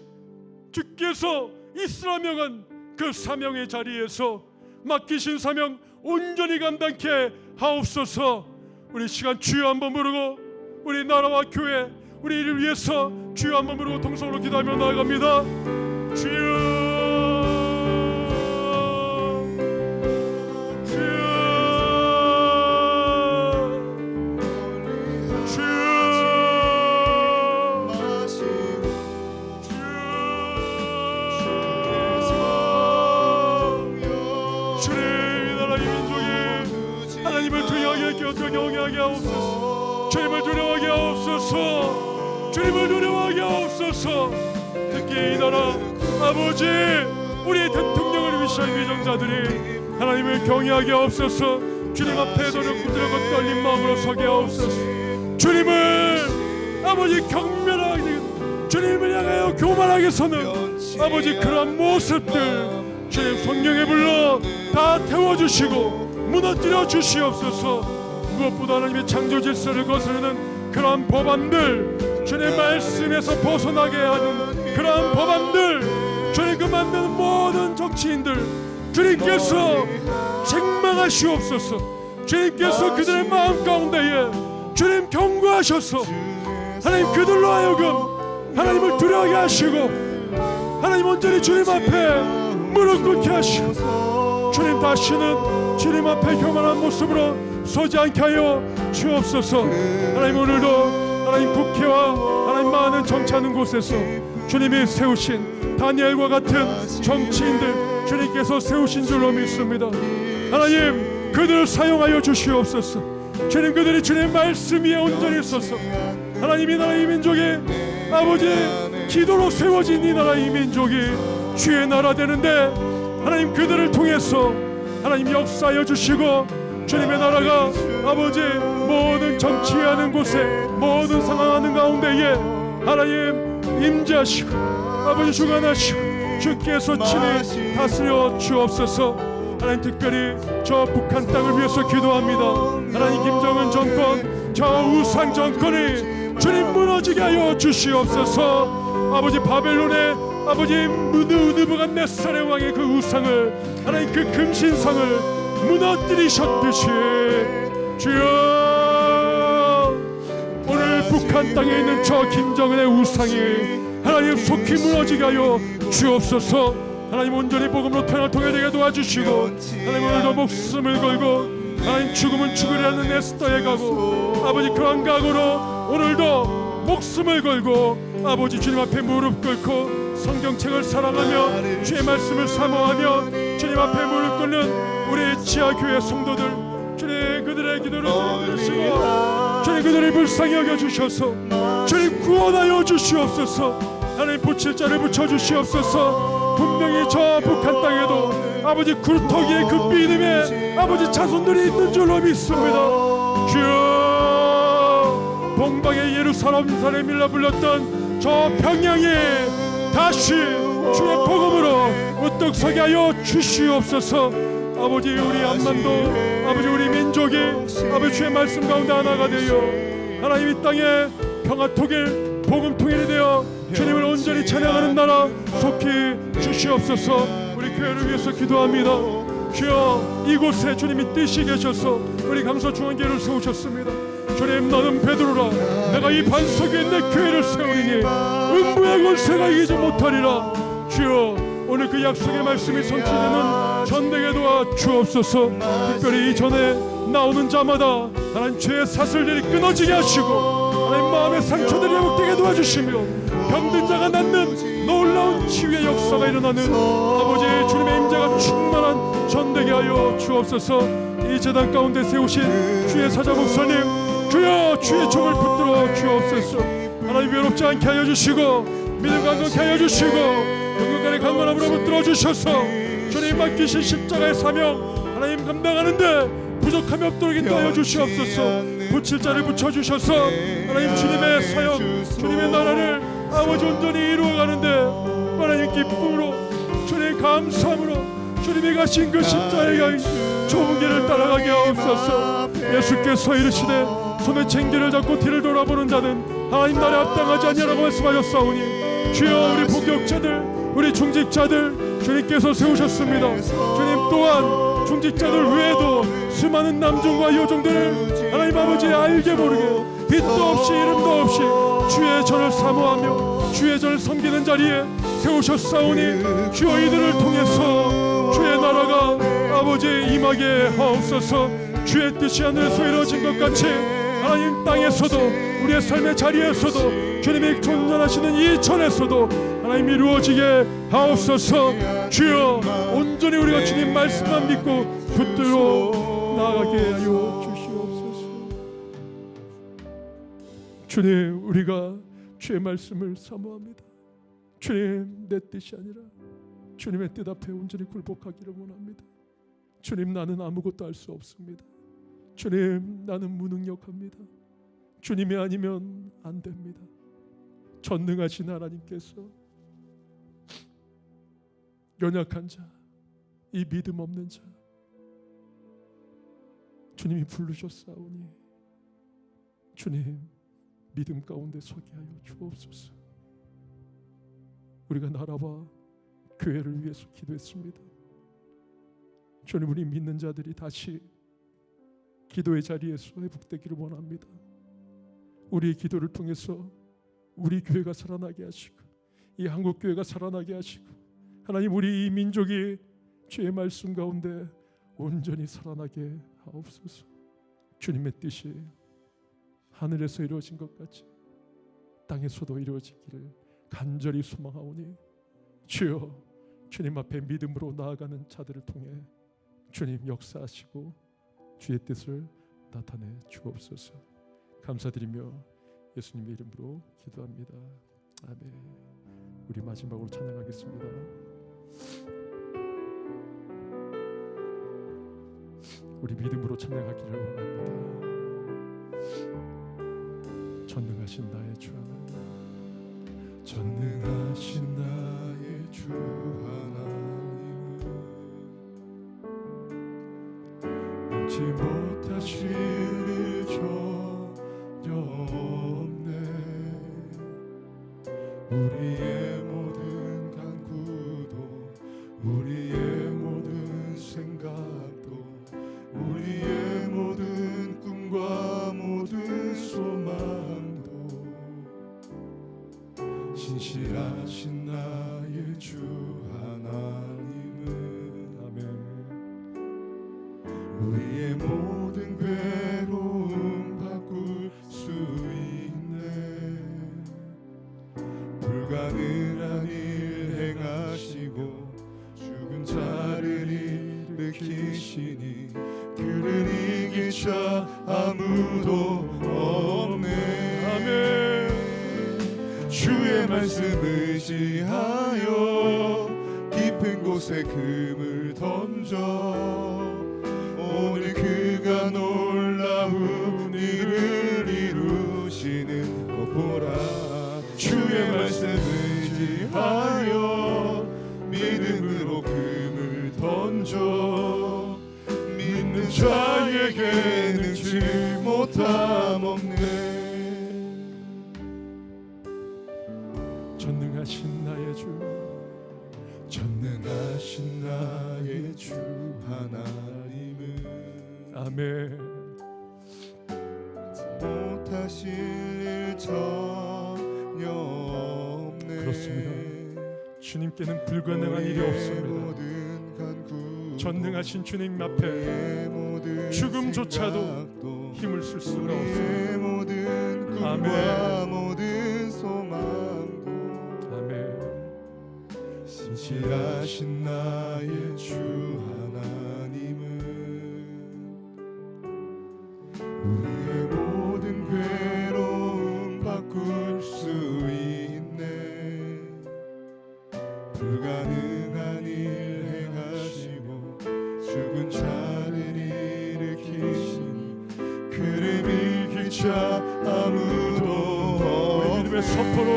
주께서 있으라 명한 그 사명의 자리에서 맡기신 사명 온전히 감당케 하옵소서. 우리 시간 주여 한번 부르고 우리 나라와 교회, 우리 이를 위해서 주여 한번 부르고 동성으로 기도하며 나아갑니다. 주여, 경외하게 하옵소서. 주님을 두려워하게 하옵소서. 주님을 두려워하게 하옵소서. 특히 이 나라 아버지, 우리 대통령을 위시한 위정자들이 하나님을 경외하게 하옵소서. 주님 앞에 노력부들고 떨린 마음으로 서게 하옵소서. 주님을 아버지 경멸하게, 주님을 향하여 교만하게 서는 아버지 그러한 모습들 주님 성령에 불러 다 태워주시고 무너뜨려 주시옵소서. 무엇보다 하나님의 창조 질서를 거스르는 그러한 법안들, 주님의 말씀에서 벗어나게 하는 그러한 법안들, 주님 그 만드는 모든 정치인들 주님께서 책망하시옵소서. 주님께서 그들의 마음 가운데에 주님 경고하셔서 하나님 그들로 하여금 하나님을 두려워하게 하시고 하나님 온전히 주님 앞에 무릎 꿇게 하시고 주님 다시는 주님 앞에 교만한 모습으로 서지 않게 하여 주옵소서. 하나님 오늘도 하나님 국회와 하나님 많은 정치하는 곳에서 주님이 세우신 다니엘과 같은 정치인들 주님께서 세우신 줄로 믿습니다. 하나님, 그들을 사용하여 주시옵소서. 주님, 그들이 주님의 말씀 위에 온전히 서서 하나님, 이 나라 이 민족이 아버지 기도로 세워진 이 나라 이 민족이 주의 나라 되는데 하나님, 그들을 통해서 하나님 역사하여 주시고 주님의 나라가 아버지 모든 정치하는 곳에 모든 상황하는 가운데에 하나님 임재하시고 아버지 주관하시고 주께서 친히 다스려 주옵소서. 하나님, 특별히 저 북한 땅을 위해서 기도합니다. 하나님, 김정은 정권, 저 우상 정권이 주님 무너지게 하여 주시옵소서. 아버지 바벨론의 아버지 느부갓네살의 왕의 그 우상을 하나님 그 금신상을 무너뜨리셨듯이 주여, 오늘 북한 땅에 있는 저 김정은의 우상이 하나님 속히 무너지게 하여 주옵소서. 하나님, 온전히 복음으로 태어날 통해 되게 도와주시고 하나님, 오늘도 목숨을 걸고 하나님 죽음은 죽으려는 에스더의 각오 아버지 그런 각오로 오늘도 목숨을 걸고 아버지 주님 앞에 무릎 꿇고 성경책을 사랑하며 주의 말씀을 사모하며 주님 앞에 무릎 꿇는 우리 지하교회 성도들, 주님 그들의 기도를 들으시고 주님 그들을 불쌍히 여겨주셔서 주님 구원하여 주시옵소서. 하나님, 붙일 자를 붙여주시옵소서. 분명히 저 북한 땅에도 아버지 굴토기의 그 믿음의 아버지 자손들이 있는 줄로 믿습니다. 주여, 동방의 예루살렘이라 불렀던 저 평양이 다시 주의 복음으로 우뚝 서게 하여 주시옵소서. 아버지, 우리 암만도 아버지 우리 민족이 아버지 주의 말씀 가운데 하나가 되어 하나님 이 땅에 평화 통일 복음 통일이 되어 주님을 온전히 찬양하는 나라 속히 주시옵소서. 우리 교회를 위해서 기도합니다. 주여, 이곳에 주님이 뜻이 계셔서 우리 강서중앙교회를 세우셨습니다. 주님, 나는 베드로라 내가 이 반석 위에 내 교회를 세우리니 음부의 권세가 이기지 못하리라. 주여, 오늘 그 약속의 말씀이 성취되는 전되게 도와 주옵소서. 특별히 이전에 나오는 자마다 하나님 죄의 사슬들이 끊어지게 하시고 하나님 마음의 상처들이 회복되게 도와주시며 병든 자가 낫는 놀라운 치유의 역사가 일어나는 아버지 주님의 임재가 충만한 전되게 하여 주옵소서. 이 제단 가운데 세우신 주의 사자 목사님, 주여 주의 종을 붙들어 주옵소서. 하나님, 외롭지 않게 하여 주시고 믿음 강건케 하여 주시고 영광간의 강건함으로 붙들어 주셔서 주님 맡기신 십자가의 사명 하나님 감당하는데 부족함이 없도록 인도하여 주시옵소서. 붙일 자를 붙여주셔서 하나님 주님의 사역 주님의 나라를 아버지 온전히 이루어가는데 하나님 기쁨으로 주님 감사함으로 주님이 가신 그 십자가의 좁은 길을 따라가게 하옵소서. 예수께서 이르시되 손에 챙기를 잡고 뒤를 돌아보는 자는 하나님 나라에 합당하지 아니하라고 말씀하셨사오니 주여, 우리 복역자들 우리 중직자들 주님께서 세우셨습니다. 주님 또한 중직자들 외에도 수많은 남종과 여종들을 하나님 아버지 알게 모르게 빛도 없이 이름도 없이 주의 전을 사모하며 주의 전을 섬기는 자리에 세우셨사오니 주여, 이들을 통해서 주의 나라가 아버지 임하게 하옵소서. 주의 뜻이 하늘에서 이루어진 것 같이 하나님 땅에서도 우리의 삶의 자리에서도 주님이 존재하시는 이 전에서도 하나님 이루어지게 하옵소서. 주여, 온전히 우리가 주님 말씀만 믿고 붙들어 나아가게 하여 주시옵소서. 주님, 우리가 주의 말씀을 사모합니다. 주님, 내 뜻이 아니라 주님의 뜻 앞에 온전히 굴복하기를 원합니다. 주님, 나는 아무것도 할 수 없습니다. 주님, 나는 무능력합니다. 주님이 아니면 안 됩니다. 전능하신 하나님께서 연약한 자, 이 믿음 없는 자 주님이 부르셨사오니 주님, 믿음 가운데 서게 하여 주옵소서. 우리가 나라와 교회를 위해서 기도했습니다. 주님, 우리 믿는 자들이 다시 기도의 자리에서 회복되기를 원합니다. 우리의 기도를 통해서 우리 교회가 살아나게 하시고 이 한국 교회가 살아나게 하시고 하나님, 우리 이 민족이 주의 말씀 가운데 온전히 살아나게 하옵소서. 주님의 뜻이 하늘에서 이루어진 것 같이 땅에서도 이루어지기를 간절히 소망하오니 주여, 주님 앞에 믿음으로 나아가는 자들을 통해 주님 역사하시고 주의 뜻을 나타내 주옵소서. 감사드리며 예수님의 이름으로 기도합니다. 아멘. 우리 마지막으로 찬양하겠습니다. 우리 믿음으로 찬양하기를 원합니다. 전능하신 나의 주 하나님, 전능하신 나의 주 하나님은 능치 못하실 일 전혀 없네. 우리의 모든 간구도 우리의 모든 생각도 우리의 모든 꿈과 모든 소망도 신실하신 나의 주 하나님은 아멘. 우리의 모든 괴로움 바꿀 수 있네. 불가능한 일 행하시고 죽은 자를 일으키시니 그를 이길 자 아무도 없네. 아멘. 주의 말씀 의지하여 깊은 곳에 금을 던져 오늘 그가 놀라운 일을 이루시는 것 보라. 주의 말씀 의지하여 믿음으로 금을 던져 믿는 자에게 능치 못함 없네. 전능하신 나의 주, 전능하신 나의 주 하나님은 아멘. 못하실 일 전혀 없네. 그렇습니다. 주님께는 불가능한 일이 없습니다. 전능하신 주님 앞에 죽음조차도 힘을 쓸 수가 없습니다. 모든 꿈과 아멘. 모든 소망도 아멘. 신실하신 나의 주 하나님은 우리의 모든 괴로움 바꿀 수 있네. 불가능한 일 행하시고 죽은 자를 일으키시니 그를 이길 자 아무도 우리 믿음의 선포로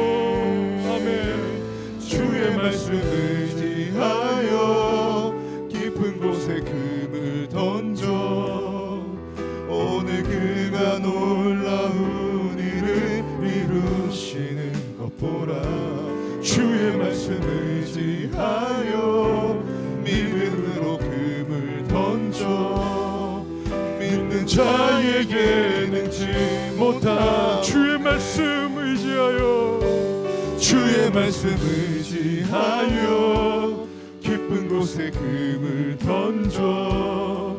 아멘. 주의 말씀 의지하여 깊은 곳에 금을 던져 오늘 그가 놀라운 일을 이루시는 것 보라. 주의 말씀 의지하여 믿음으로 금을 던져 믿는 자에게 능치 못함. 주의 말씀 의지하여 주의 말씀 의지하여 깊은 곳에 금을 던져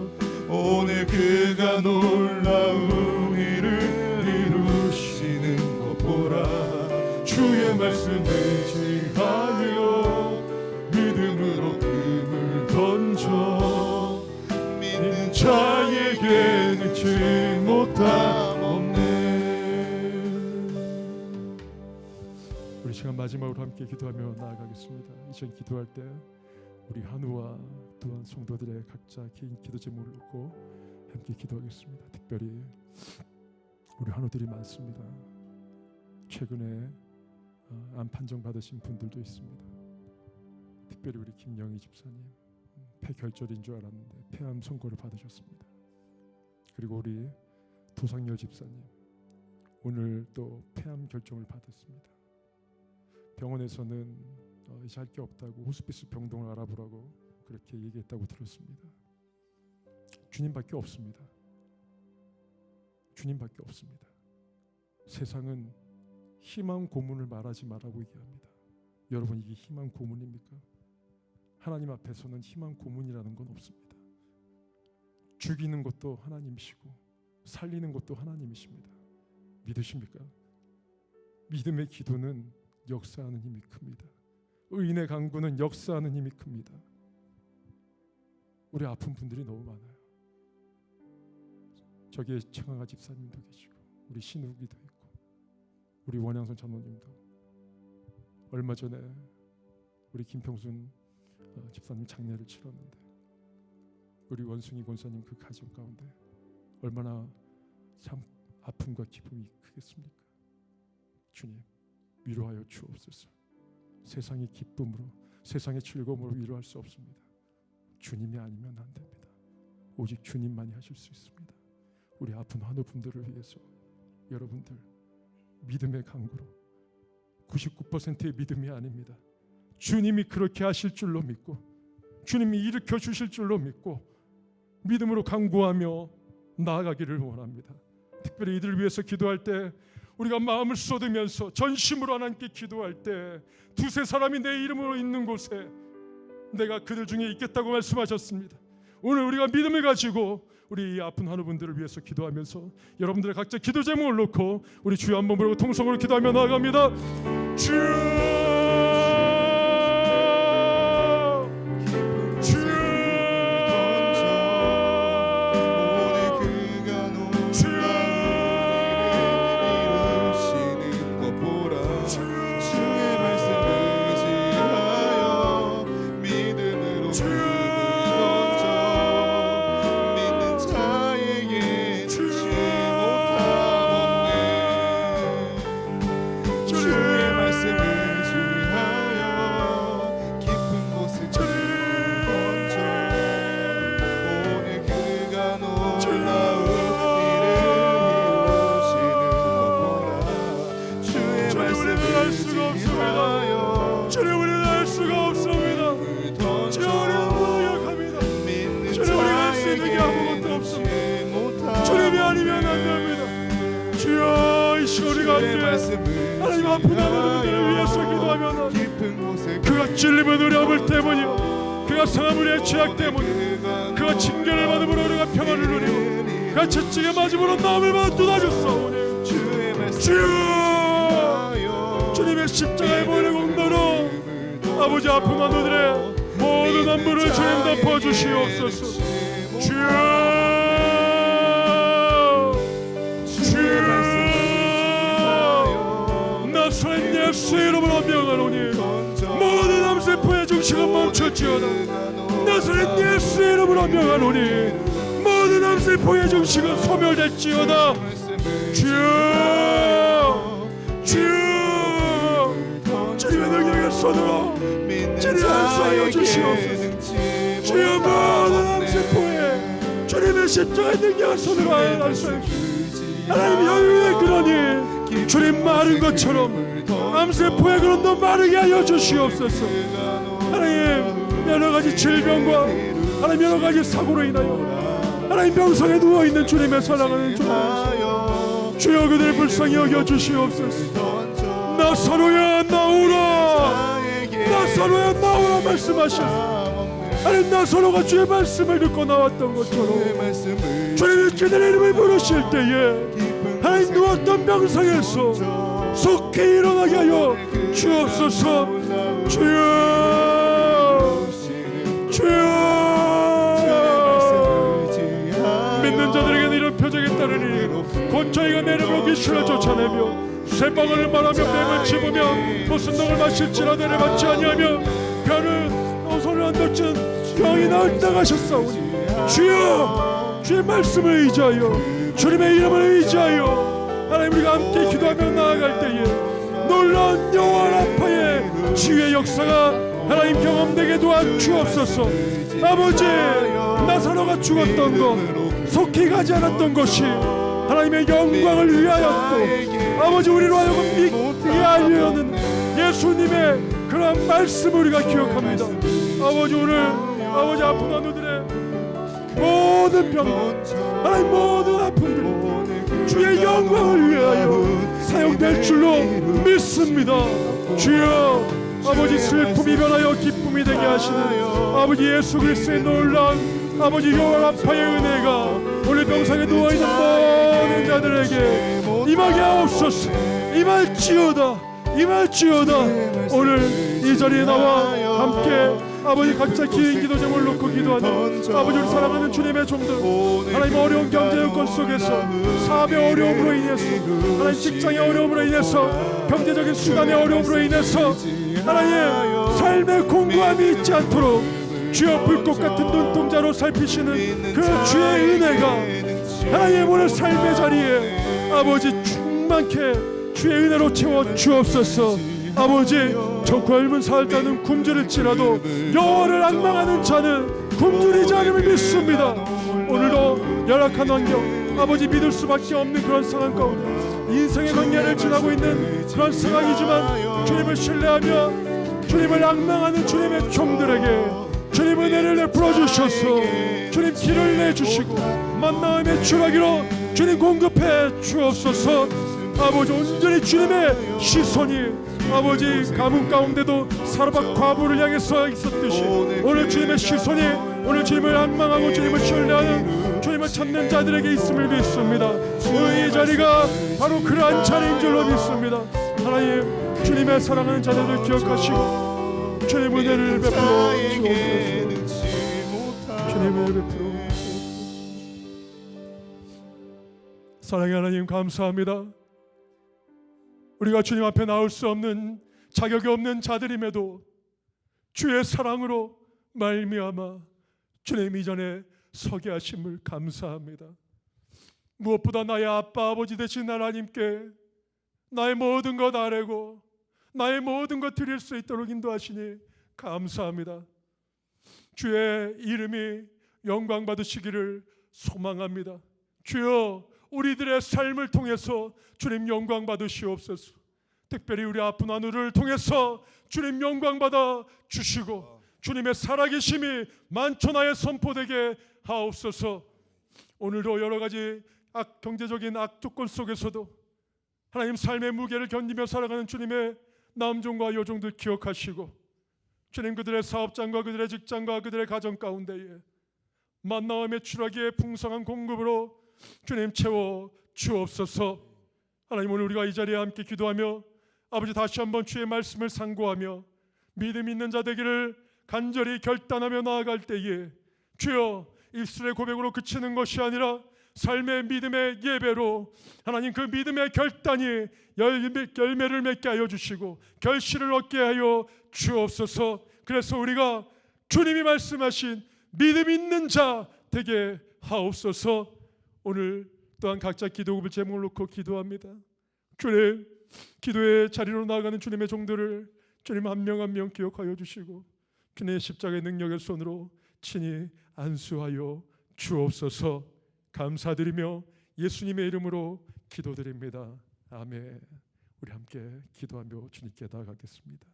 오늘 그가 놀라운 일을 이루시는 것 보라. 주의 말씀 의지하여 믿음으로 금을 던져 믿는 자에게 능치 못함 없네. 우리 시간 마지막으로 함께 기도하며 나아가겠습니다. 이전 기도할 때 우리 한우와 또한 성도들의 각자 개인 기도 제목을 놓고 함께 기도하겠습니다. 특별히 우리 한우들이 많습니다. 최근에 암 판정 받으신 분들도 있습니다. 특별히 우리 김영희 집사님 폐결절인 줄 알았는데 폐암 선고를 받으셨습니다. 그리고 우리 도상여 집사님 오늘 또 폐암 결정을 받았습니다. 병원에서는 이제 할 게 없다고 호스피스 병동을 알아보라고 그렇게 얘기했다고 들었습니다. 주님밖에 없습니다. 주님밖에 없습니다. 세상은 희망 고문을 말하지 말라고 얘기합니다. 여러분, 이게 희망 고문입니까? 하나님 앞에서는 희망 고문이라는 건 없습니다. 죽이는 것도 하나님이시고 살리는 것도 하나님이십니다. 믿으십니까? 믿음의 기도는 역사하는 힘이 큽니다. 의인의 강구는 역사하는 힘이 큽니다. 우리 아픈 분들이 너무 많아요. 저기에 청아가 집사님도 계시고 우리 신욱이도 있고 우리 원양선 장로님도 얼마 전에 우리 김평순 집사님 장례를 치렀는데 우리 원숭이 권사님 그 가정 가운데 얼마나 참 아픔과 기쁨이 크겠습니까? 주님 위로하여 주옵소서. 세상의 기쁨으로 세상의 즐거움으로 위로할 수 없습니다. 주님이 아니면 안 됩니다. 오직 주님만이 하실 수 있습니다. 우리 아픈 환우분들을 위해서 여러분들 믿음의 강구로 99%의 믿음이 아닙니다. 주님이 그렇게 하실 줄로 믿고 주님이 일으켜 주실 줄로 믿고 믿음으로 강구하며 나아가기를 원합니다. 특별히 이들을 위해서 기도할 때 우리가 마음을 쏟으면서 전심으로 하나님께 기도할 때 두세 사람이 내 이름으로 있는 곳에 내가 그들 중에 있겠다고 말씀하셨습니다. 오늘 우리가 믿음을 가지고 우리 이 아픈 환우분들을 위해서 기도하면서 여러분들의 각자 기도 제목을 놓고 우리 주여 한번 부르고 통성으로 기도하며 나아갑니다. 주여 하나님 아픈 하나님들을 위해서 기도하며 그가 찔림을 누려볼 때문이요 그가 상함을 죄악 때문이요 그가 징계를 받음으로 우리가 평안을 누리고 그가 채찍에 맞음으로 나음을 받아 쏟아졌사오니 주여 주님의 십자가의 보혈의 공로로 아버지 아픈 환우들의 모든 안부를 주님 덮어주시옵소서. 주여 나사렛 예수의 이름으로 명하노니 모든 암세포의 정신은 멈췄지어다. 나사렛 예수의 이름으로 명하노니 모든 암세포의 정신은 소멸될지어다. 주여 주여 주님의 능력의 손으로 주님 안수하여 주시옵소서. 주여 모든 암세포에 주님의 십자가의 능력의 손으로 안수하여 주시옵소서. 하나님 여유에 그러니 주님 마른 것처럼 암세포의 그런도 마르게 하여 주시옵소서. 하나님 여러가지 질병과 하나님 여러가지 사고로 인하여 하나님 병상에 누워있는 주님의 사랑하는 주님 주여 그들의 불쌍히 여겨 주시옵소서. 나사로야 나오라 나사로야 나오라 말씀하셨소. 하나님 나사로가 주의 말씀을 듣고 나왔던 것처럼 주님이 그들의 이름을 부르실 때에 하나님 누웠던 병상에서 속히 일어나게 하여 주옵소서. 주여 주여 믿는 자들에게는 이런 표적이 따르니 곧 저희가 내 이름으로 귀신을 쫓아내며 쇠방언을 말하며 뱀을 집으며 무슨 독을 마실지라도 내를 받지 아니하며 별은 손을 안 덮진 병이 나았다 하셨사오니 주여 주의 말씀을 의지하여 주님의 이름을 의지하여 하나님 우리가 함께 기도하며 나아갈 때에 놀라운 여호와 라파의 치유의 역사가 하나님 경험되게 도와주옵소서. 아버지 나사로가 죽었던 것 속히 가지 않았던 것이 하나님의 영광을 위하였고 아버지 우리로 하여금 믿게 하려는 예수님의 그런 말씀을 우리가 기억합니다. 아버지 오늘 아버지 아픈 환우들의 모든 병 하나님 모든 아픔들 주의 영광을 위하여 사용될 줄로 믿습니다. 주여 아버지 슬픔이 변하여 기쁨이 되게 하시는 아버지 예수 그리스도의 놀라운 아버지 여호와 라파의 은혜가 오늘 병상에 누워있는 모든 자들에게 임하게 하옵소서. 임할지어다 임할지어다. 오늘 이 자리에 나와 함께 아버지 각자 긴 기도 제목을 놓고 기도하는 아버지를 사랑하는 주님의 종들, 하나님 어려운 경제 여건 속에서 사업의 어려움으로 인해서, 하나님 직장의 어려움으로 인해서, 경제적인 수단의 어려움으로 인해서 하나님 삶의 공고함이 있지 않도록 주여 불꽃 같은 눈동자로 살피시는 그 주의 은혜가 하나님 오늘 삶의 자리에 아버지 충만케 주의 은혜로 채워 주옵소서. 아버지 저 젊은 살자는 굶주릴지라도 여호와를 앙망하는 자는 굶주리지 않음을 믿습니다. 오늘도 열악한 환경, 아버지 믿을 수밖에 없는 그런 상황 가운데 인생의 관계를 지나고 있는 그런 상황이지만 주님을 신뢰하며 주님을 앙망하는 주님의 종들에게 주님 은혜를 내풀어 주셔서 주님 길을 내주시고 만나음의 주라기로 주님 공급해 주옵소서. 아버지 온전히 주님의 시선이 아버지 가뭄 가운데도 사르밧 과부를 향해서 있었듯이 오늘 주님의 시선이 오늘 주님을 앙망하고 주님을 신뢰하는 주님을 찾는 자들에게 있음을 믿습니다. 이 자리가 바로 그러한 자리인 줄로 믿습니다. 하나님 주님의 사랑하는 자들을 기억하시고 주님 은혜를 베풀어 주옵소서. 주님의 베풀어 사랑의 하나님 감사합니다. 우리가 주님 앞에 나올 수 없는 자격이 없는 자들임에도 주의 사랑으로 말미암아 주님 이전에 서게 하심을 감사합니다. 무엇보다 나의 아빠 아버지 되신 하나님께 나의 모든 것 아뢰고 나의 모든 것 드릴 수 있도록 인도하시니 감사합니다. 주의 이름이 영광 받으시기를 소망합니다. 주여 우리들의 삶을 통해서 주님 영광 받으시옵소서. 특별히 우리 아픈 하늘을 통해서 주님 영광 받아 주시고 주님의 살아계심이 만천하에 선포되게 하옵소서. 오늘도 여러 가지 경제적인 악조건 속에서도 하나님 삶의 무게를 견디며 살아가는 주님의 남종과 여종들 기억하시고 주님 그들의 사업장과 그들의 직장과 그들의 가정 가운데에 만나음의 추락의 풍성한 공급으로 주님 채워 주옵소서. 하나님 오늘 우리가 이 자리에 함께 기도하며 아버지 다시 한번 주의 말씀을 상고하며 믿음 있는 자 되기를 간절히 결단하며 나아갈 때에 주여 입술의 고백으로 그치는 것이 아니라 삶의 믿음의 예배로 하나님 그 믿음의 결단이 열매를 맺게 하여 주시고 결실을 얻게 하여 주옵소서. 그래서 우리가 주님이 말씀하신 믿음 있는 자 되게 하옵소서. 오늘 또한 각자 기도급을 제목을 놓고 기도합니다. 주님 기도의 자리로 나아가는 주님의 종들을 주님 한 명 한 명 기억하여 주시고 주님의 십자가의 능력의 손으로 친히 안수하여 주옵소서. 감사드리며 예수님의 이름으로 기도드립니다. 아멘. 우리 함께 기도하며 주님께 나아가겠습니다.